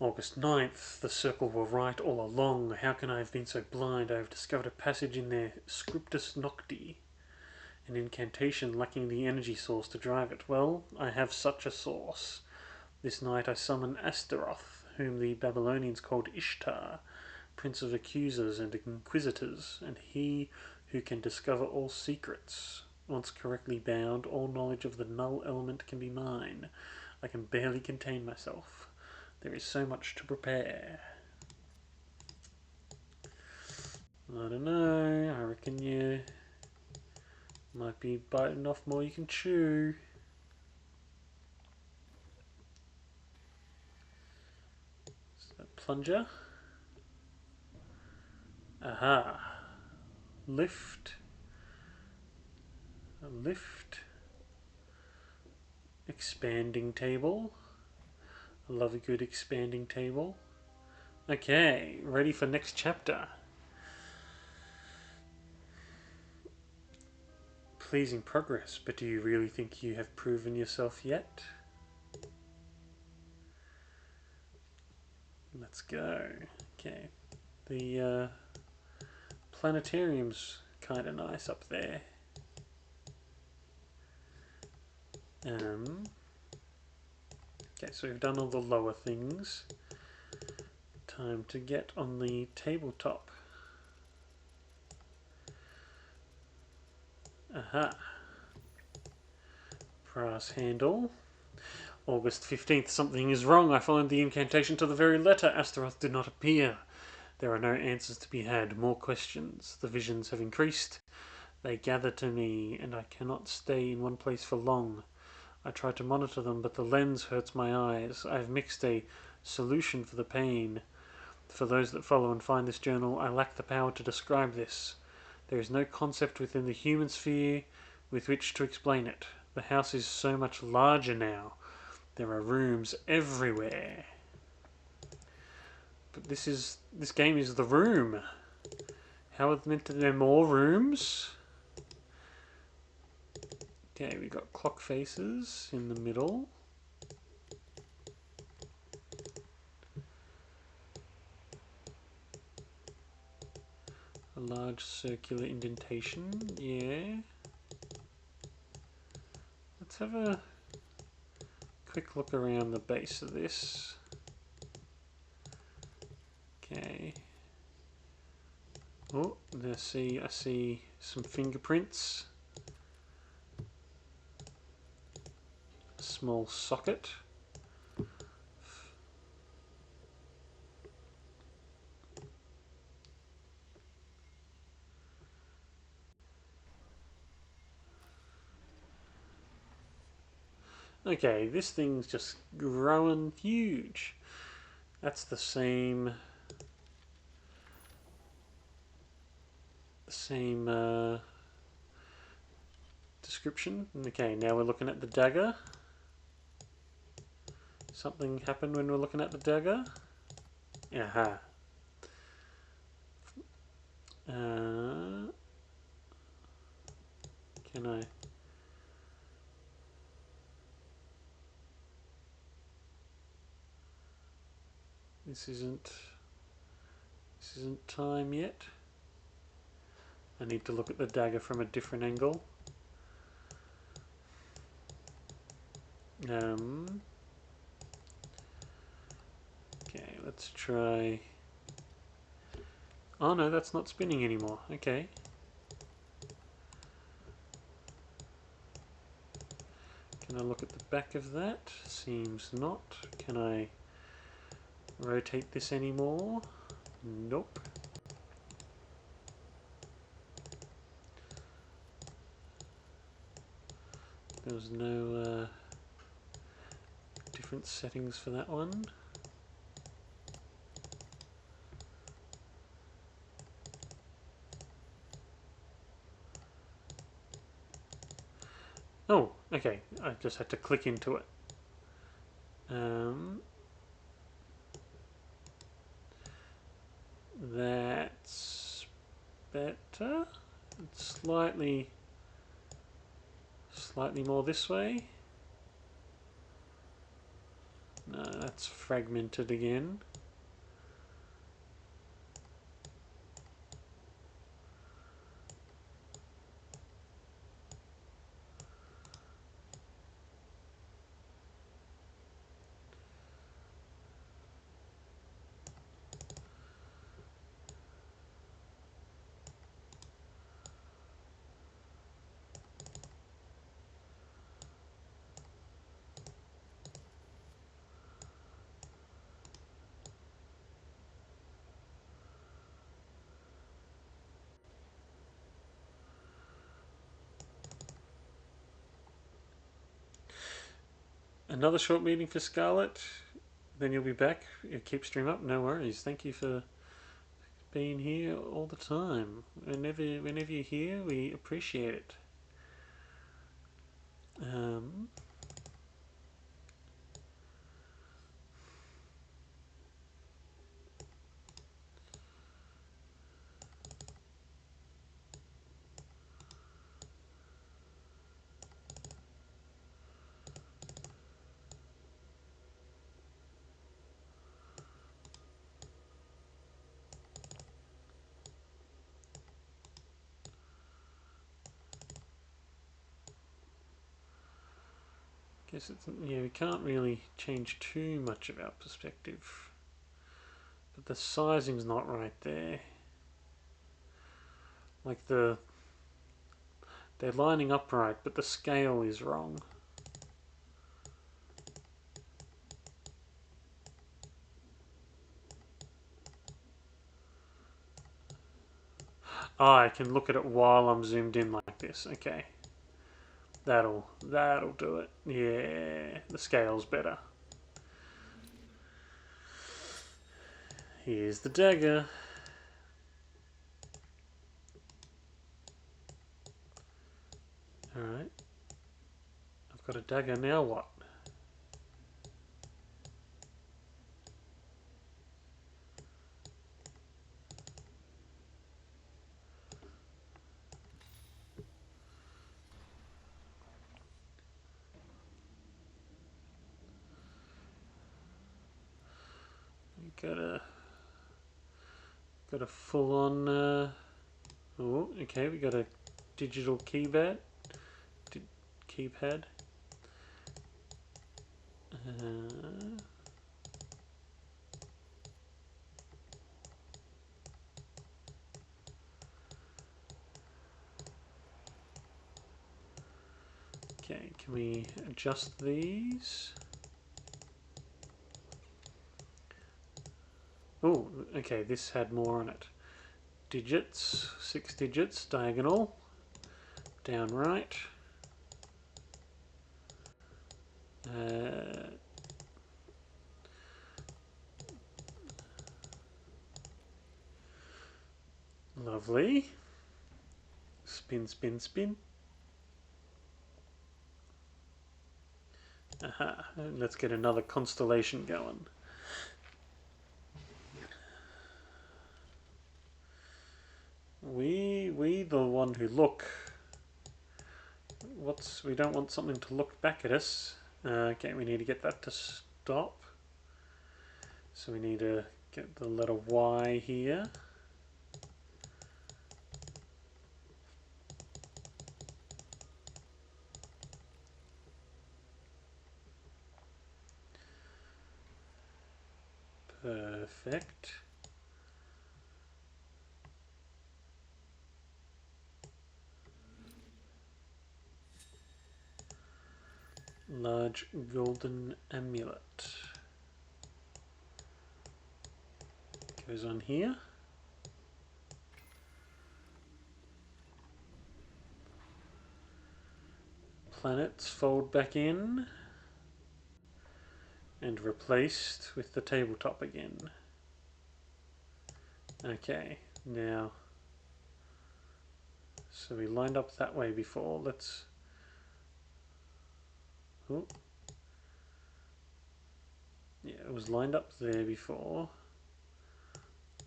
August 9th. The circle were right all along. How can I have been so blind? I have discovered a passage in their Scriptus Nocti, an incantation lacking the energy source to drive it. Well, I have such a source. This night I summon Astaroth, whom the Babylonians called Ishtar, prince of accusers and inquisitors, and he who can discover all secrets. Once correctly bound, all knowledge of the null element can be mine. I can barely contain myself. There is so much to prepare. I don't know. I reckon you might be biting off more you can chew. Is that plunger? Aha. Lift. A lift. Expanding table. I love a good expanding table. Okay, ready for next chapter. Pleasing progress, but do you really think you have proven yourself yet? Let's go. Okay, the planetarium's kind of nice up there. Okay, so we've done all the lower things. Time to get on the tabletop. Aha. Brass handle. August 15th. Something is wrong. I followed the incantation to the very letter. Astaroth did not appear. There are no answers to be had. More questions. The visions have increased. They gather to me, and I cannot stay in one place for long. I try to monitor them, but the lens hurts my eyes. I have mixed a solution for the pain. For those that follow and find this journal, I lack the power to describe this. There is no concept within the human sphere with which to explain it. The house is so much larger now. There are rooms everywhere. But this game is the room. How are meant to there more rooms? Okay, we got clock faces in the middle. A large circular indentation, yeah. Let's have a quick look around the base of this. Okay. Oh, I see some fingerprints. A small socket. Okay, this thing's just growing huge. That's the same description. Okay, now we're looking at the dagger. Something happened when we're looking at the dagger. Aha. Can I? This isn't time yet. I need to look at the dagger from a different angle. Okay, let's try. Oh no, that's not spinning anymore. Okay. Can I look at the back of that? Seems not. Can I rotate this anymore? Nope. There was no different settings for that one. Oh, okay. I just had to click into it. That's better. It's slightly more this way. No, that's fragmented again. Another short meeting for Scarlet. Then you'll be back. You keep stream up. No worries. Thank you for being here all the time. Whenever you're here, we appreciate it. Um, guess it's yeah. We can't really change too much of our perspective, but the sizing's not right there. Like they're lining up right, but the scale is wrong. Oh, I can look at it while I'm zoomed in like this. Okay, that'll do it. Yeah, the scale's better. Here's the dagger. Alright. I've got a dagger, now what? We got a full on oh, okay, we got a digital keypad. Keypad. Uh, okay, can we adjust these? Oh, okay, this had more on it. Digits, 6 digits, diagonal, down right. Uh, lovely. Spin, spin, spin. Aha, let's get another constellation going. We the one who look. We don't want something to look back at us. Okay, we need to get that to stop. So we need to get the letter Y here. Perfect. Large golden amulet. Goes on here. Planets fold back in and replaced with the tabletop again. Okay, now, so we lined up that way before. Let's Oh. Yeah, it was lined up there before.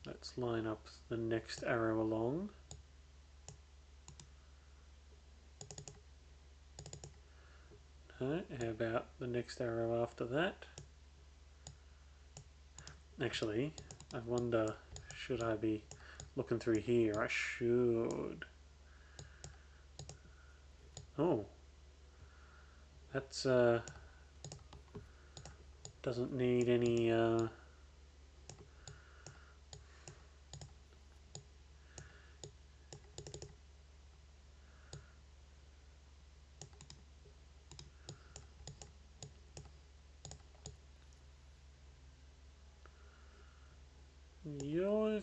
Let's line up the next arrow along. No, how about the next arrow after that? Actually, I wonder, should I be looking through here? I should. Oh, that's doesn't need any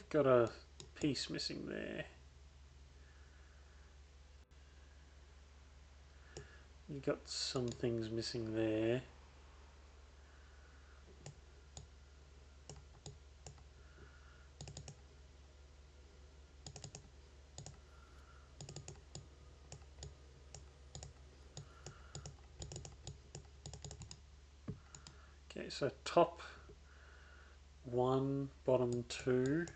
you've got a piece missing there. You got some things missing there. Okay, so top 1, bottom 2.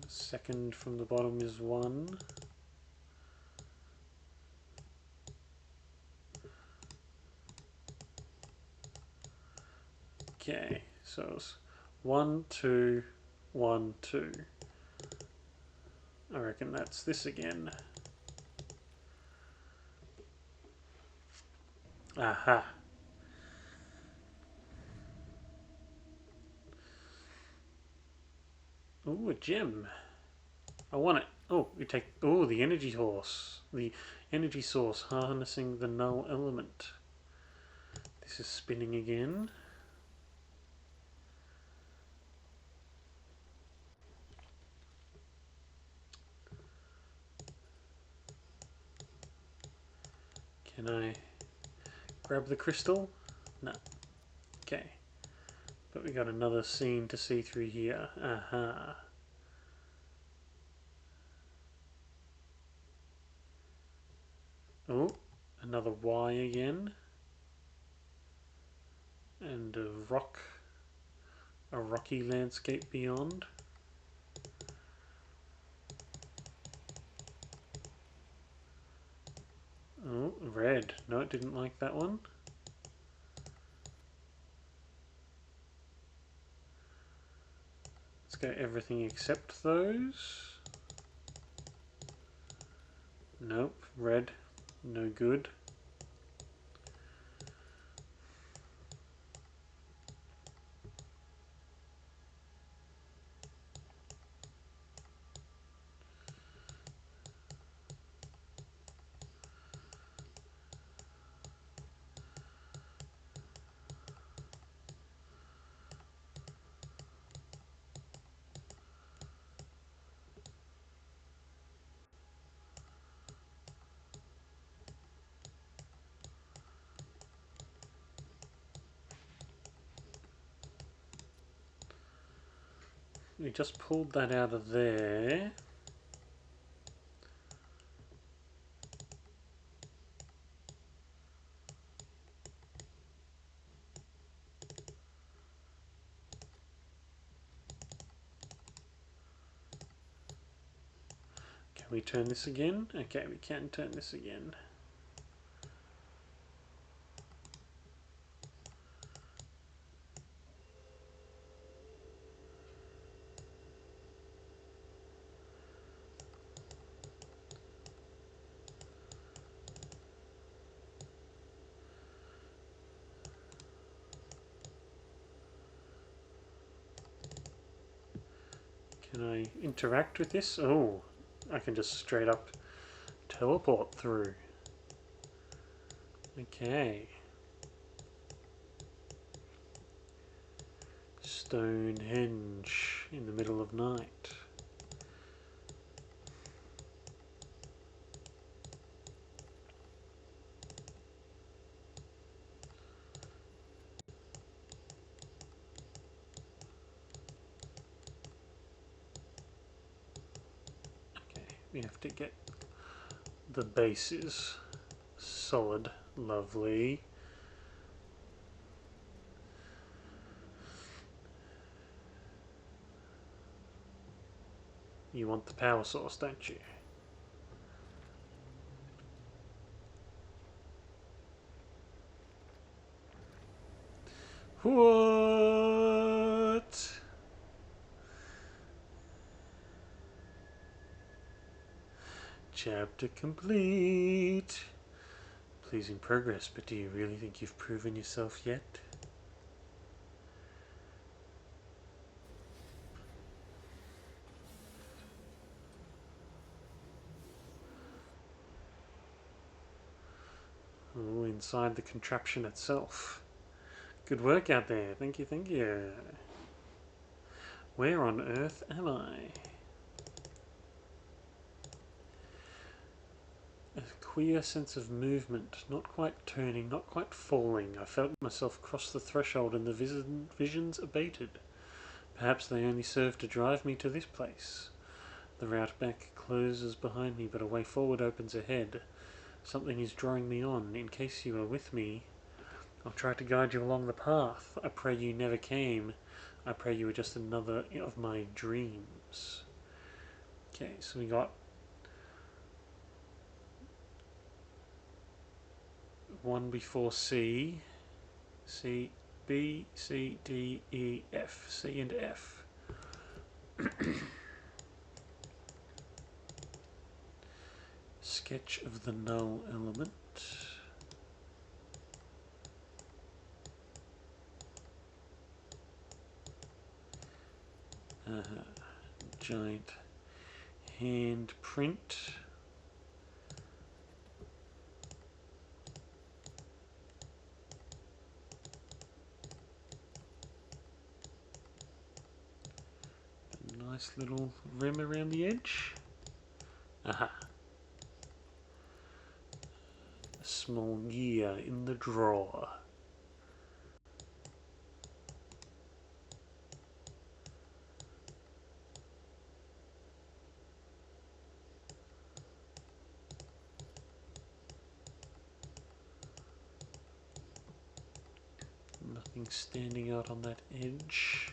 Second from the bottom is 1. Okay, so it's 1, 2, 1, 2. I reckon that's this again. Aha. Ooh, a gem. I want it. Oh, we take. Oh, the energy source. The energy source harnessing the null element. This is spinning again. Can I grab the crystal? No. Okay. But we got another scene to see through here. Aha. Oh, another Y again. And a rocky landscape beyond. Oh, red. No, it didn't like that one. Let's go everything except those. Nope, red. No good. We just pulled that out of there. Can we turn this again? Okay, we can turn this again. Can I interact with this? Oh, I can just straight up teleport through. Okay. Stonehenge in the middle of night. We have to get the bases solid. Lovely. You want the power source, don't you? What? Chapter complete. Pleasing progress, but do you really think you've proven yourself yet? Oh, inside the contraption itself. Good work out there. Thank you, thank you. Where on earth am I? A queer sense of movement, not quite turning, not quite falling. I felt myself cross the threshold and the visions abated. Perhaps they only served to drive me to this place. The route back closes behind me, but a way forward opens ahead. Something is drawing me on. In case you are with me, I'll try to guide you along the path. I pray you never came. I pray you were just another of my dreams. Okay, so we got 1 before C, C, B, C, D, E, F. C and F. Sketch of the null element. Giant handprint. Nice little rim around the edge. Aha. A small gear in the drawer. Nothing standing out on that edge.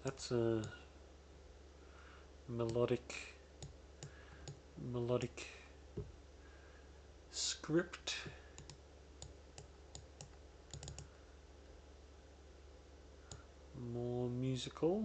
That's a melodic script. More musical.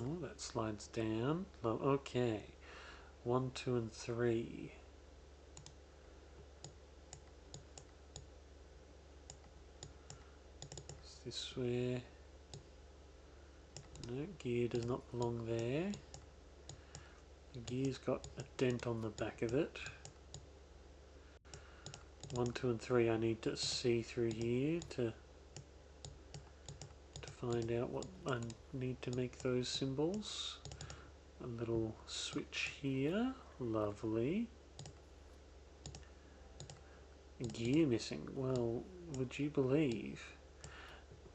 Oh, that slides down. Okay. 1, 2, and 3. Is this where... No, gear does not belong there. The gear's got a dent on the back of it. 1, 2, and 3 I need to see through here to find out what I need to make those symbols. A little switch here. Lovely. Gear missing. Well, would you believe?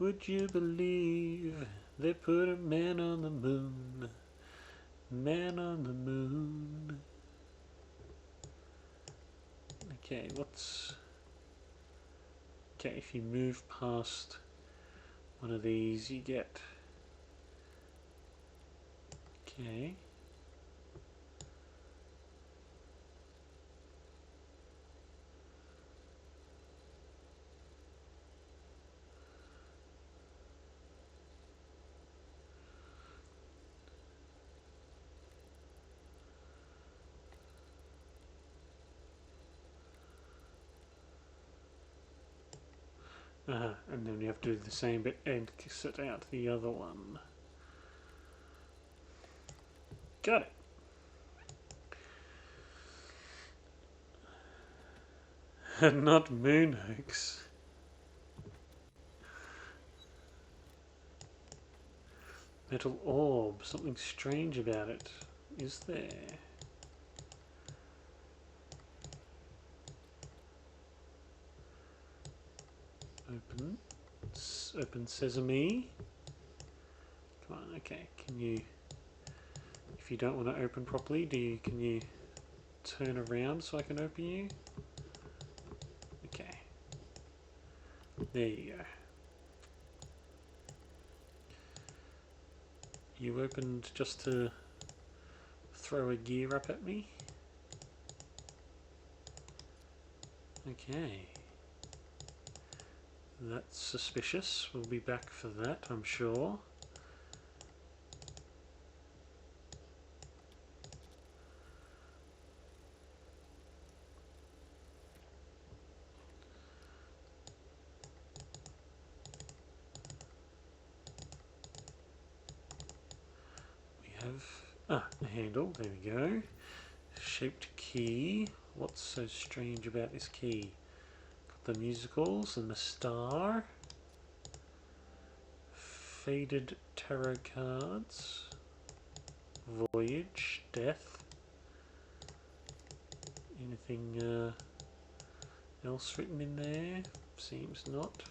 Would you believe they put a man on the moon? Man on the moon. Okay, what's... Okay, if you move past one of these, you get... Okay. And then you have to do the same bit and set out the other one. Got Not moonhoax. Metal orb. Something strange about it. Is there? Open. Open sesame. Come on, okay. Can you... If you don't want to open properly, can you turn around so I can open you? Okay. There you go. You opened just to throw a gear up at me? Okay. That's suspicious. We'll be back for that, I'm sure. We have a handle. There we go. Shaped key. What's so strange about this key? Got the musicals and the star. Faded tarot cards. Voyage. Death. Anything else written in there? Seems not.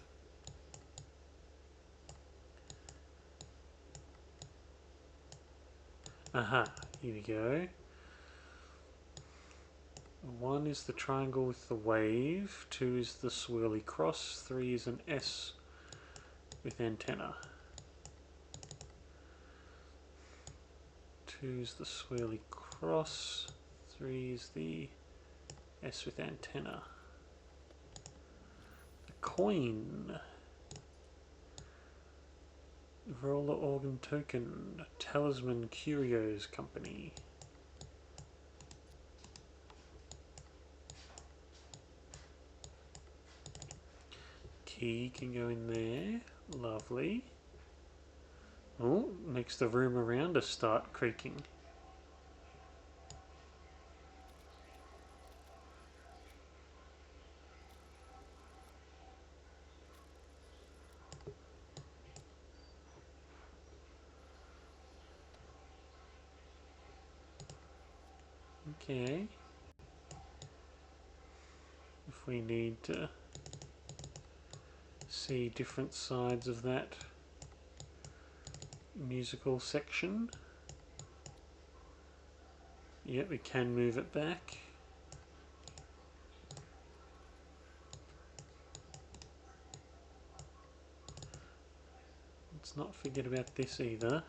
Aha, here we go. 1 is the triangle with the wave, 2 is the swirly cross, 3 is an S with antenna. 2 is the swirly cross, 3 is the S with antenna. A coin. Roller organ token. Talisman Curios Company. Key can go in there. Lovely. Oh, makes the room around us start creaking. Okay. If we need to see different sides of that musical section. Yeah, we can move it back. Let's not forget about this either.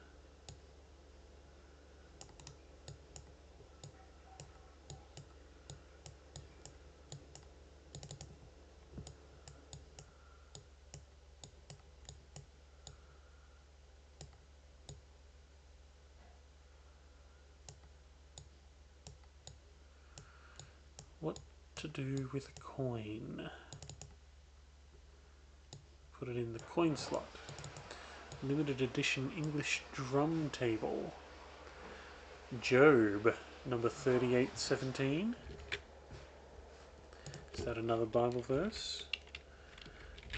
What to do with a coin? Put it in the coin slot. Limited edition English drum table. Job, number 38:17. Is that another Bible verse?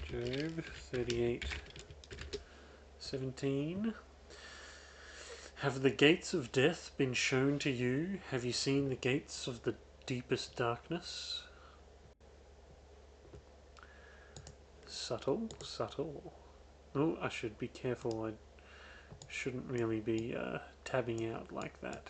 Job 38:17. Have the gates of death been shown to you? Have you seen the gates of the deepest darkness? Subtle, subtle. Oh, I should be careful. I shouldn't really be tabbing out like that.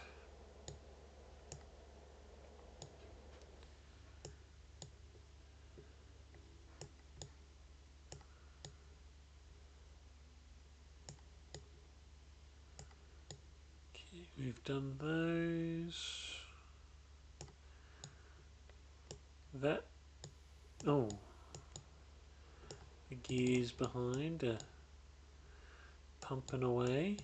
Okay, we've done those. That. Oh. The gears behind are pumping away.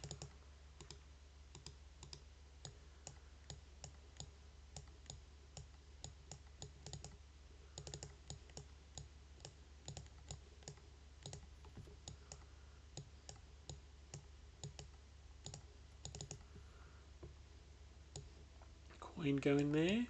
Coin going there.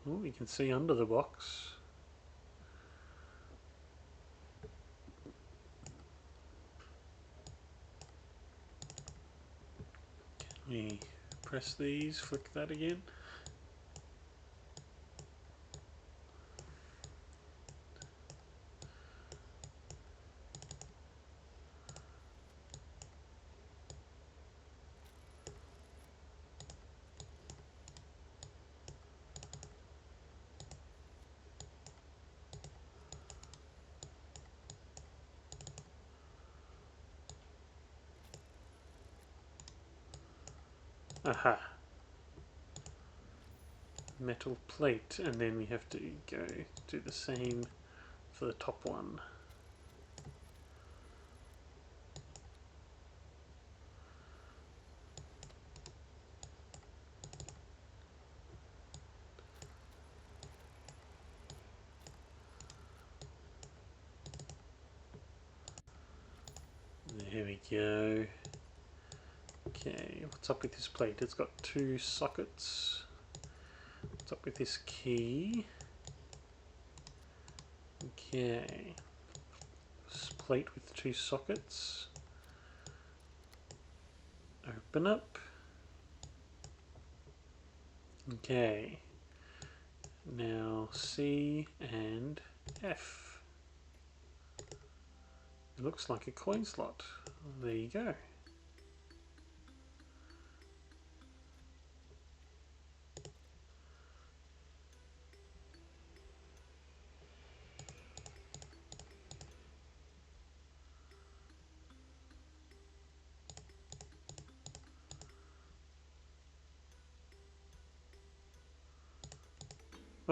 Oh, you can see under the box. Can we press these, flick that again? Aha. Metal plate, and then we have to go do the same for the top one. There we go. Okay, what's up with this plate? It's got 2 sockets. What's up with this key? Okay. This plate with 2 sockets. Open up. Okay. Now C and F. It looks like a coin slot. There you go.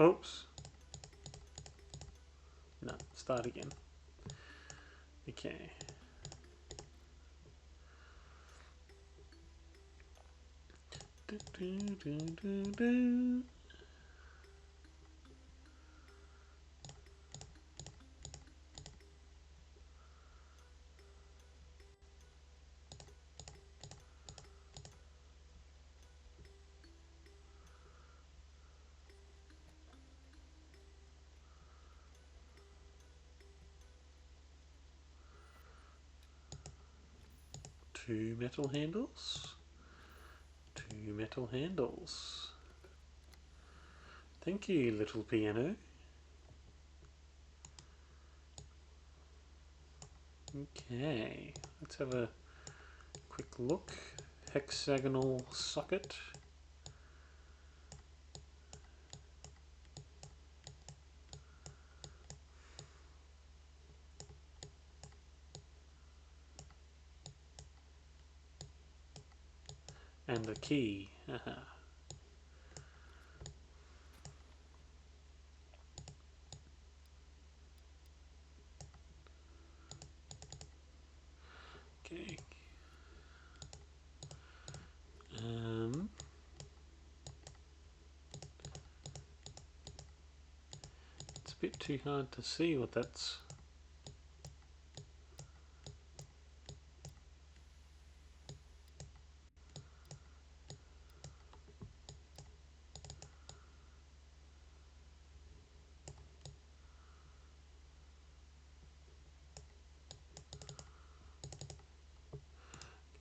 Oops. No, start again. Okay. Do, do, do, do, do. 2 metal handles. 2 metal handles. Thank you, little piano. Okay, let's have a quick look. Hexagonal socket. And the key. Okay. It's a bit too hard to see what that's.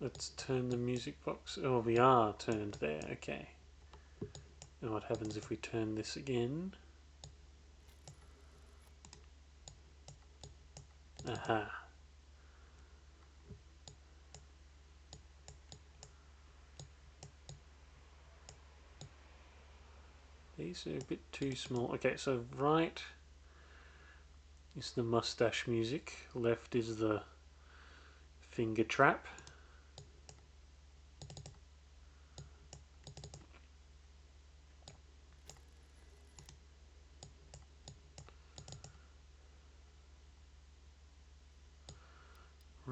Let's turn the music box. Oh, we are turned there. Okay. And what happens if we turn this again? Aha. These are a bit too small. Okay, so right is the mustache music. Left is the finger trap.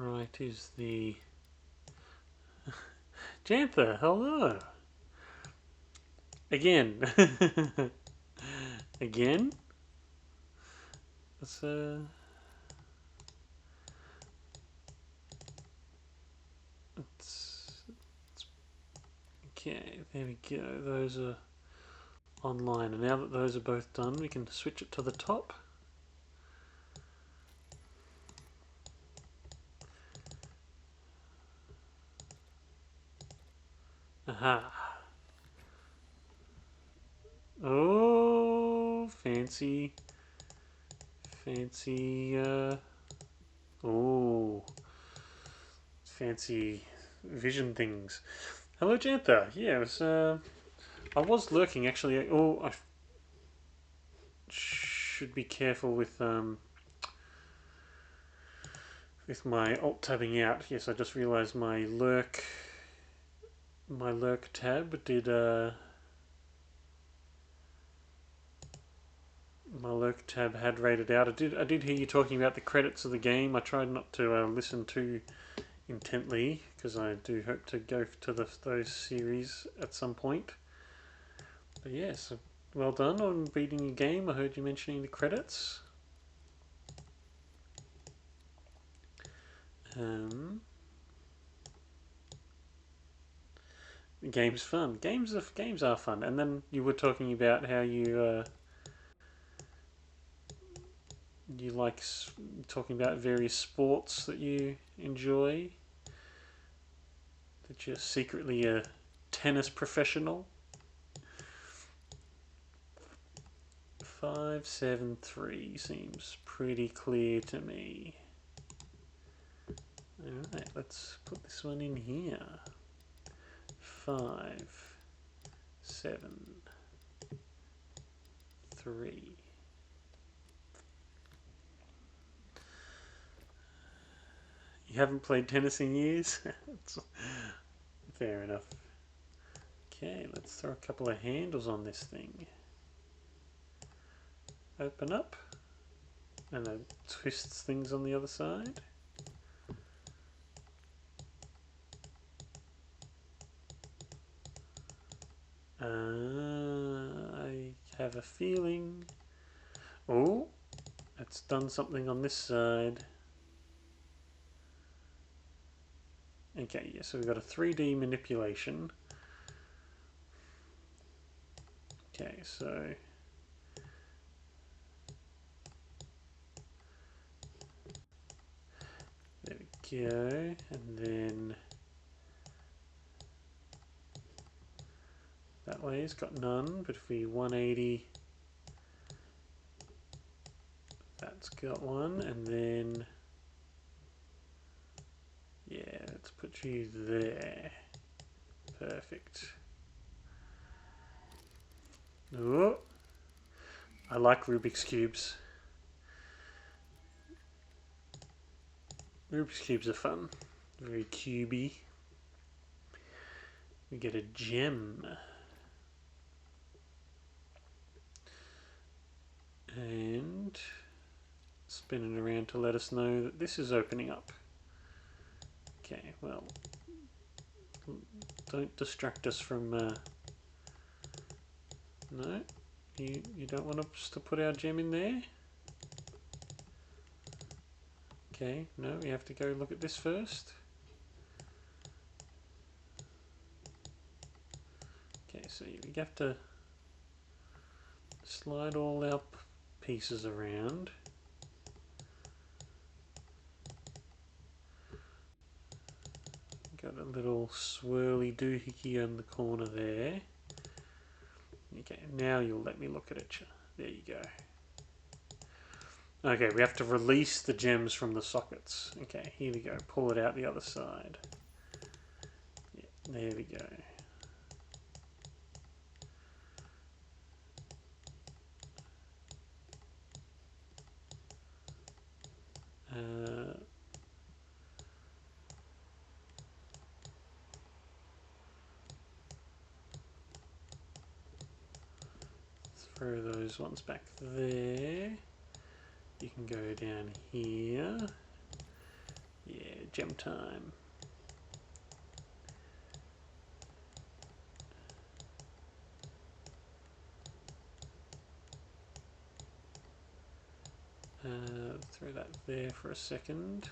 Right is the... Jantha, hello! Again. Again? Let's, let's... Okay, there we go. Those are online. And now that those are both done, we can switch it to the top. Aha. Oh, fancy. Fancy, oh, fancy vision things. Hello, Jantha. Yeah, I was lurking actually. Oh, I should be careful with my alt tabbing out. Yes, I just realised my lurk tab did my lurk tab had rated out. I did hear you talking about the credits of the game. I tried not to listen too intently because I do hope to go to those series at some point. But yes, well done on beating your game. I heard you mentioning the credits. Um, the game's fun. Games are fun. And then you were talking about how you like talking about various sports that you enjoy. That you're secretly a tennis professional. 573 seems pretty clear to me. Alright, let's put this one in here. 5, 7, 3. You haven't played tennis in years? Fair enough. Okay, let's throw a couple of handles on this thing. Open up. And it twists things on the other side. I have a feeling. Oh, it's done something on this side. Okay, yeah, so we've got a 3D manipulation. Okay, so there we go, and then that way it's got none, but if we 180, that's got one, and then yeah, let's put you there. Perfect. Oh, I like Rubik's Cubes. Rubik's Cubes are fun. Very cubey. We get a gem. And spinning around to let us know that this is opening up. Okay, well, don't distract us from... no, you don't want us to put our gem in there? Okay, no, we have to go look at this first. Okay, so we have to slide all our pieces around. Got a little swirly doohickey on the corner there. Okay, now you'll let me look at it. There you go. Okay, we have to release the gems from the sockets. Okay, here we go. Pull it out the other side. Yeah, there we go. Throw those ones back there. You can go down here. Yeah, gem time. Throw that there for a second.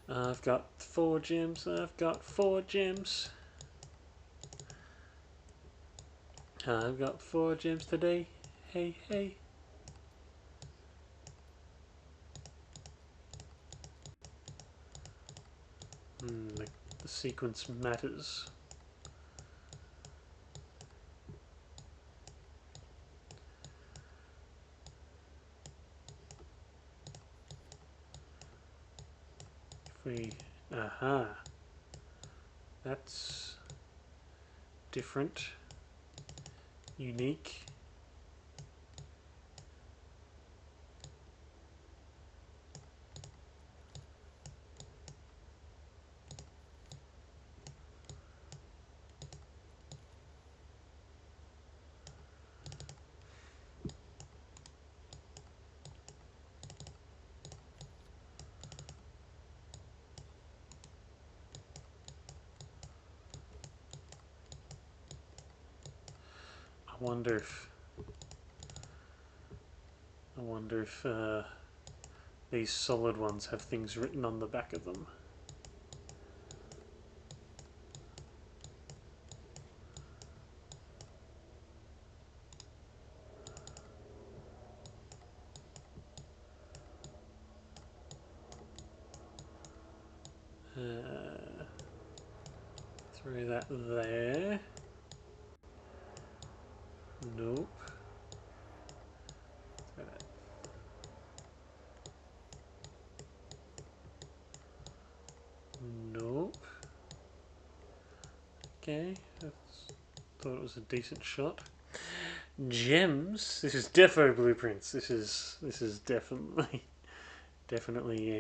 I've got 4 gems. I've got 4 gems. I've got 4 gems today. Hey, hey. The sequence matters. If we... Aha. That's different. Unique. I wonder if these solid ones have things written on the back of them. Throw that there. Nope. Throw that. Nope. Okay, thought it was a decent shot. Gems. This is defo blueprints. This is definitely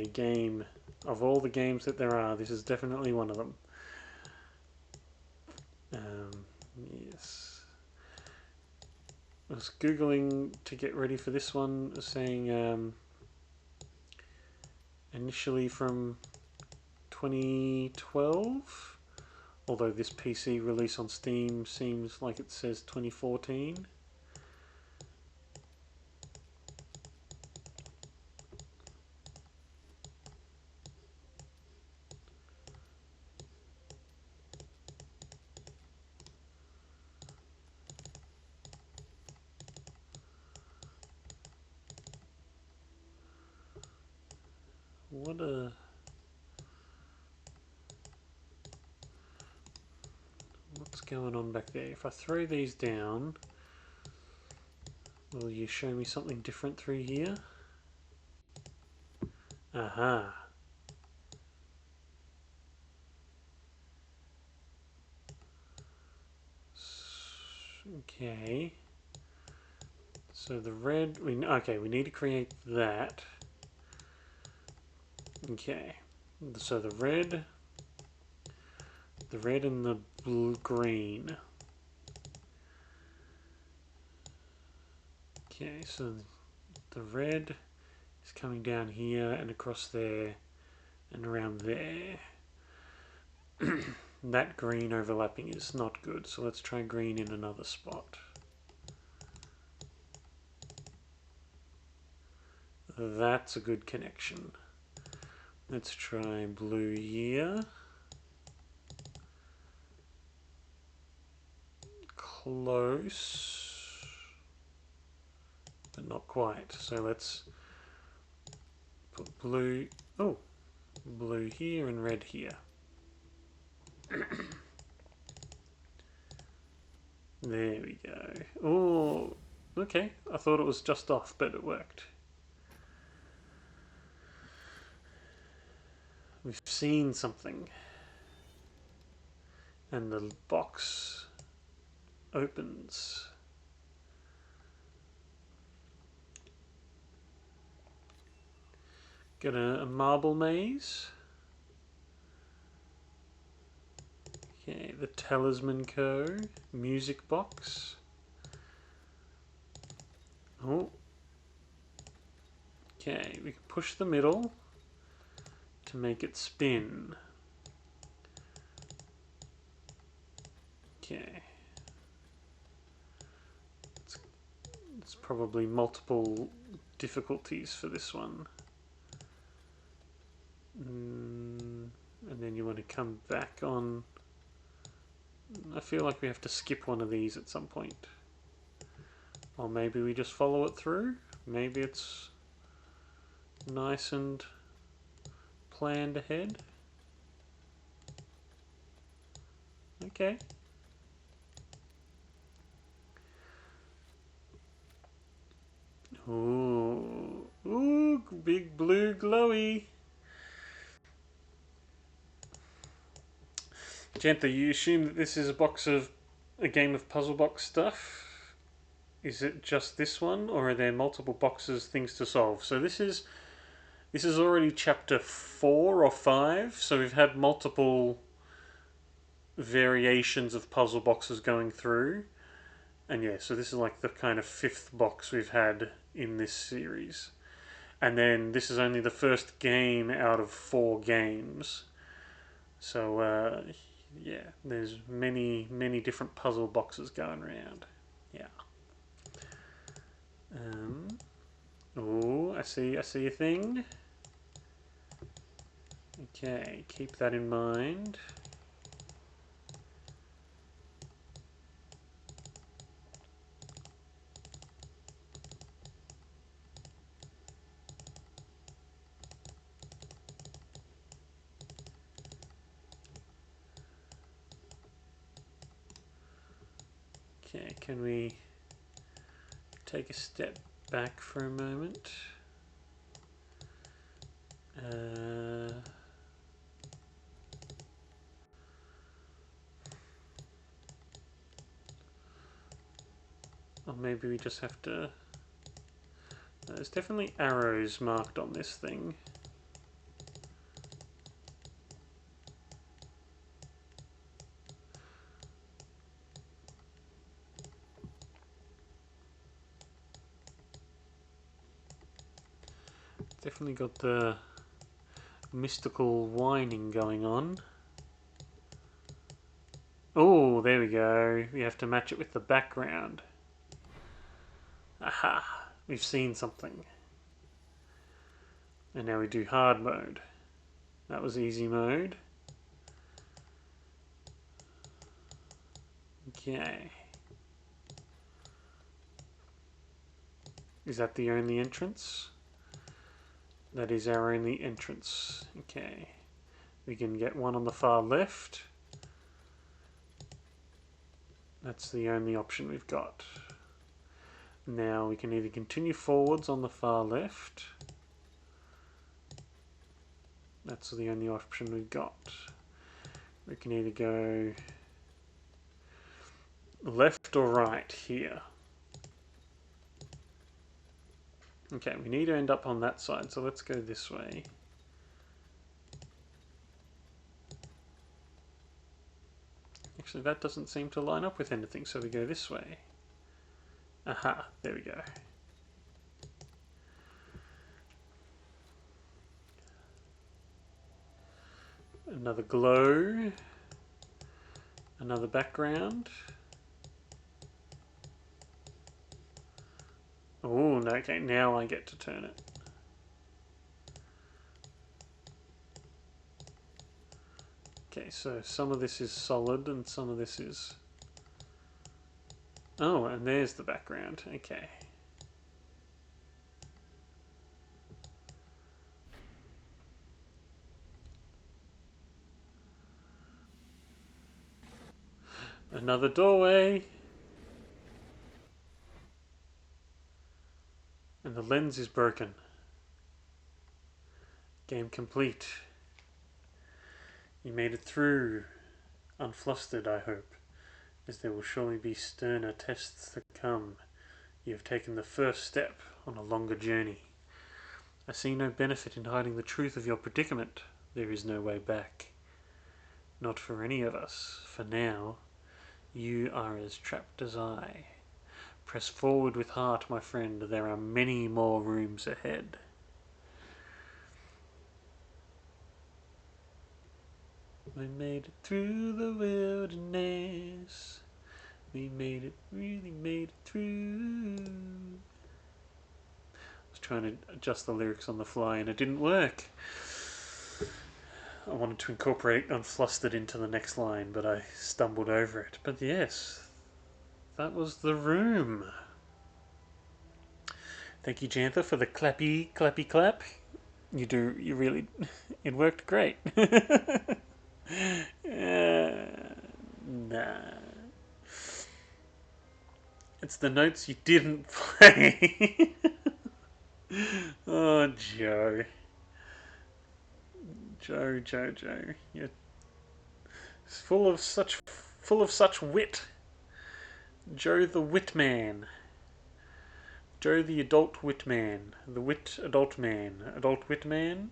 a game. Of all the games that there are, this is definitely one of them. Yes. I was googling to get ready for this one, saying initially from 2012, although this PC release on Steam seems like it says 2014. What's going on back there? If I throw these down, will you show me something different through here? Aha. Okay. So the red, we need to create that. Okay. So the red and the blue green. Okay, so the red is coming down here and across there and around there. That green overlapping is not good, so let's try green in another spot. That's a good connection. Let's try blue here. Close, but not quite. So let's put blue, blue here and red here. There we go. Oh, okay. I thought it was just off, but it worked. We've seen something. And the box opens. Got a marble maze. Okay, the Talisman Co. Music box. Oh. Okay, we can push the middle to make it spin. Okay. It's probably multiple difficulties for this one. you want to come back on? I feel like we have to skip one of these at some point. Or maybe we just follow it through. Maybe it's nice and planned ahead. Okay. Ooh. Ooh, big blue glowy. Jantha, you assume that this is a game of puzzle box stuff? Is it just this one, or are there multiple boxes, things to solve? So this is already chapter 4 or 5, so we've had multiple variations of puzzle boxes going through. And yeah, so this is like the kind of 5th box we've had in this series. And then this is only the first game out of 4 games. So yeah, there's many different puzzle boxes going around. Yeah. Oh, I see a thing. Okay, keep that in mind. Okay, can we take a step back for a moment? Or maybe we just have to... There's definitely arrows marked on this thing. Definitely got the mystical whining going on. Oh, there we go. We have to match it with the background. Aha! We've seen something. And now we do hard mode. That was easy mode. Okay. Is that the only entrance? That is our only entrance. Okay. We can get one on the far left. That's the only option we've got. Now we can either continue forwards on the far left. That's the only option we've got. We can either go left or right here. Okay, we need to end up on that side, so let's go this way. Actually, that doesn't seem to line up with anything, so we go this way. Aha, there we go. Another glow. Another background. Oh, no, okay, now I get to turn it. Okay, so some of this is solid and some of this is... Oh, and there's the background. Okay. Another doorway. And the lens is broken. Game complete. You made it through. Unflustered, I hope, as there will surely be sterner tests to come. You have taken the first step on a longer journey. I see no benefit in hiding the truth of your predicament. There is no way back. Not for any of us. For now, you are as trapped as I. Press forward with heart, my friend. There are many more rooms ahead. We made it through the wilderness. We made it, really made it through. I was trying to adjust the lyrics on the fly and it didn't work. I wanted to incorporate Unflustered into the next line, but I stumbled over it. But yes, that was The Room. Thank you, Jantha, for the clappy, clappy clap. You really, it worked great. Nah. It's the notes you didn't play. Oh, Joe. Joe. You're full of such wit. Joe the Wit Man. Joe the Adult Wit Man. The Wit Adult Man. Adult Wit Man.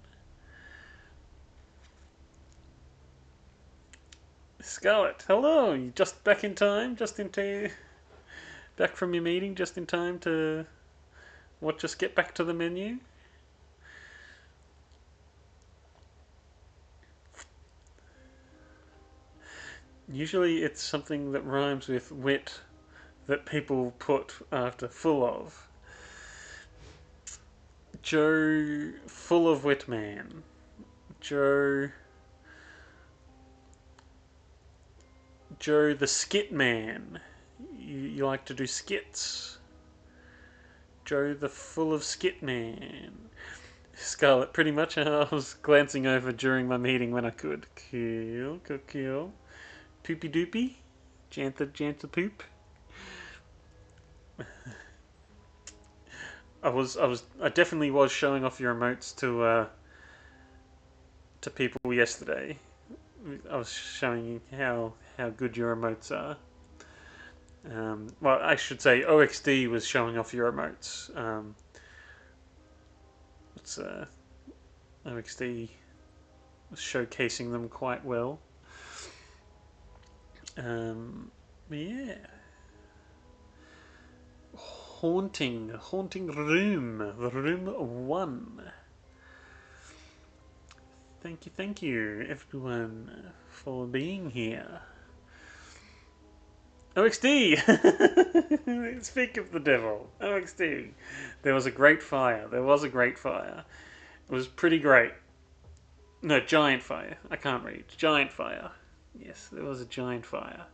Scarlett, hello. You just back in time? Back from your meeting just in time to watch us get back to the menu? Usually it's something that rhymes with wit that people put after full of. Joe Full of Wit Man. Joe the Skit Man. You like to do skits. Joe the Full of Skit Man. Scarlett, pretty much I was glancing over during my meeting when I could. Cool. Poopy doopy. Jantha poop. I definitely was showing off your emotes to people yesterday. I was showing you how good your emotes are. Well, I should say OXD was showing off your emotes. It's OXD was showcasing them quite well. Yeah. Haunting room. Room 1. Thank you, everyone, for being here. OXD! Speak of the devil. OXD. There was a great fire. It was pretty great. No, giant fire. I can't read. Giant fire. Yes, there was a giant fire.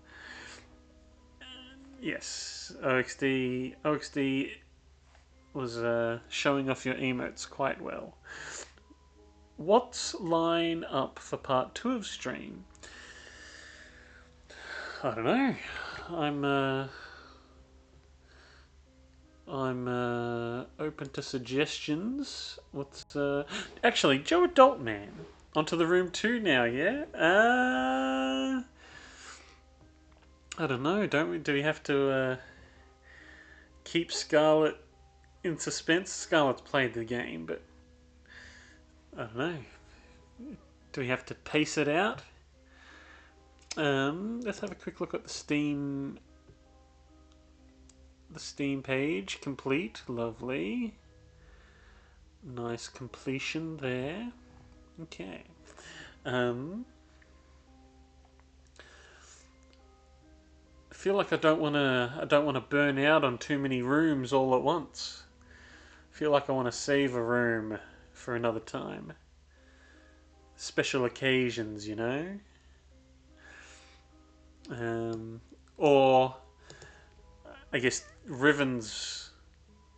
Yes, OXD was showing off your emotes quite well. What's line up for part 2 of stream? I don't know. I'm open to suggestions. Actually, Joe Adult Man onto the Room 2 now? Yeah. I don't know. Do we have to keep Scarlett in suspense? Scarlett's played the game, but I don't know. Do we have to pace it out? Let's have a quick look at the Steam page. Complete. Lovely. Nice completion there. Okay. I feel like I don't want to burn out on too many rooms all at once. I feel like I want to save a room for another time. Special occasions, you know. Or I guess Riven's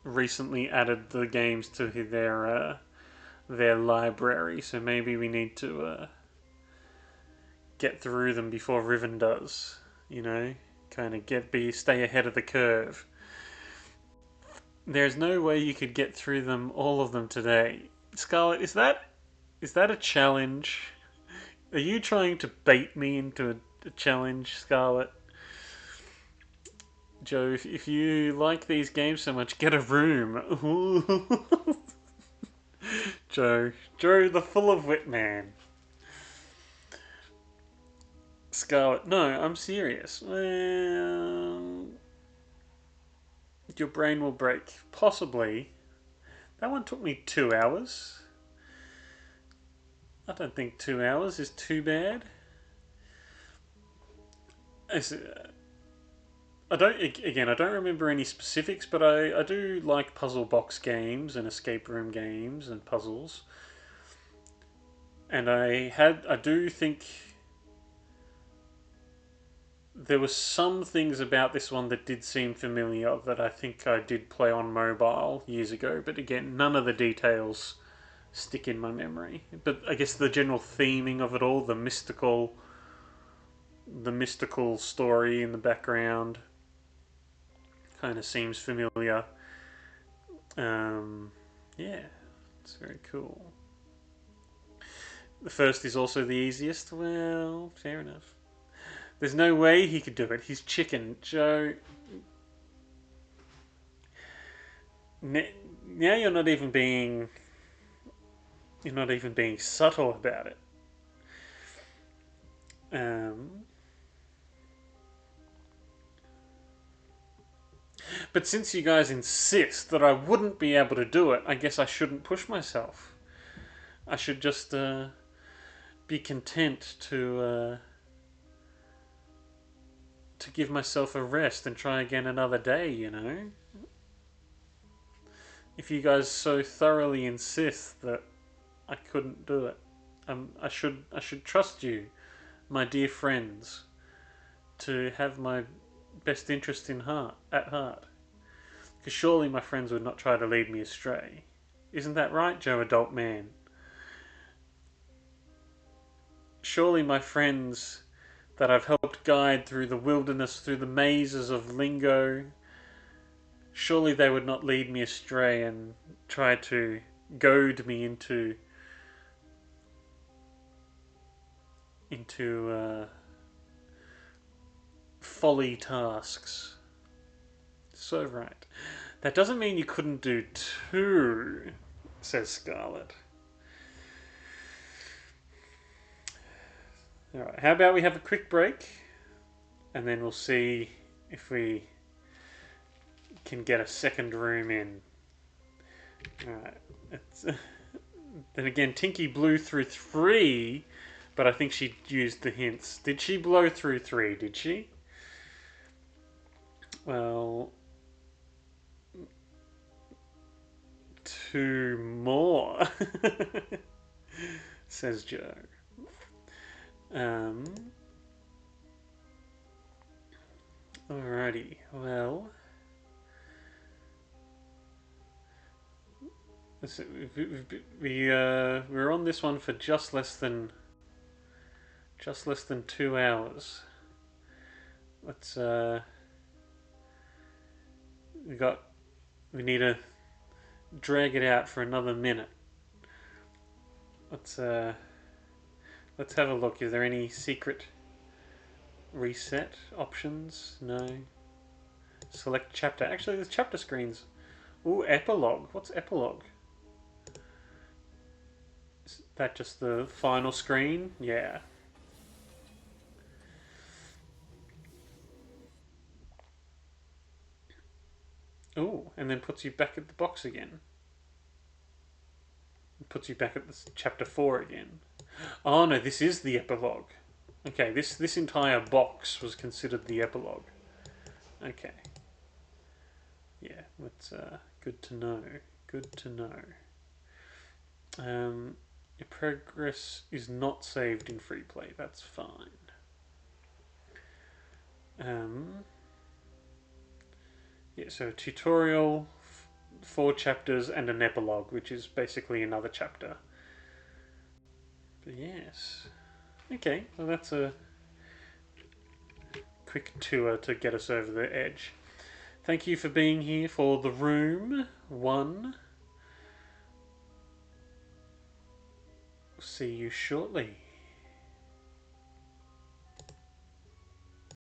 recently added the games to their library, so maybe we need to get through them before Riven does. You know, kind of stay ahead of the curve. There's no way you could get through all of them today. Scarlett, is that a challenge? Are you trying to bait me into a challenge, Scarlett? Joe, if you like these games so much, get a room. Joe the Full of Wit Man. Scarlett, no, I'm serious. Well, your brain will break. Possibly. That one took me 2 hours. I don't think 2 hours is too bad. I don't remember any specifics, but I do like puzzle box games and escape room games and puzzles. And I do think there were some things about this one that did seem familiar that I think I did play on mobile years ago, but again, none of the details stick in my memory. But I guess the general theming of it all, the mystical story in the background, kind of seems familiar. Yeah, it's very cool. The first is also the easiest. Well, fair enough. There's no way he could do it. He's chicken. Joe, now you're not even being subtle about it. Um, but since you guys insist that I wouldn't be able to do it, I guess I shouldn't push myself. I should just be content to give myself a rest and try again another day. You know, if you guys so thoroughly insist that I couldn't do it, I should trust you, my dear friends, to have my best interest at heart. Because surely my friends would not try to lead me astray. Isn't that right, Joe Adult Man? Surely my friends that I've helped guide through the wilderness, through the mazes of lingo, surely they would not lead me astray and try to goad me into folly tasks. So right. That doesn't mean you couldn't do two, says Scarlet. Alright, how about we have a quick break and then we'll see if we can get a second room in. Alright. Then again, Tinky blew through 3, but I think she used the hints. Did she blow through 3? Did she? Well, 2 more, says Joe. Alrighty, well, we're on this one for just less than 2 hours. Let's we need to drag it out for another minute. Let's have a look. Is there any secret reset options? No. Select chapter. Actually, there's chapter screens. Ooh, epilogue. What's epilogue? Is that just the final screen? Yeah. Ooh, and then puts you back at the box again. Puts you back at this chapter 4 again. Oh no, this is the epilogue. Okay, this entire box was considered the epilogue. Okay. Yeah, that's good to know. Good to know. Your progress is not saved in free play. That's fine. Yeah, so tutorial, 4 chapters, and an epilogue, which is basically another chapter. But yes. Okay, well that's a quick tour to get us over the edge. Thank you for being here for The Room 1. See you shortly.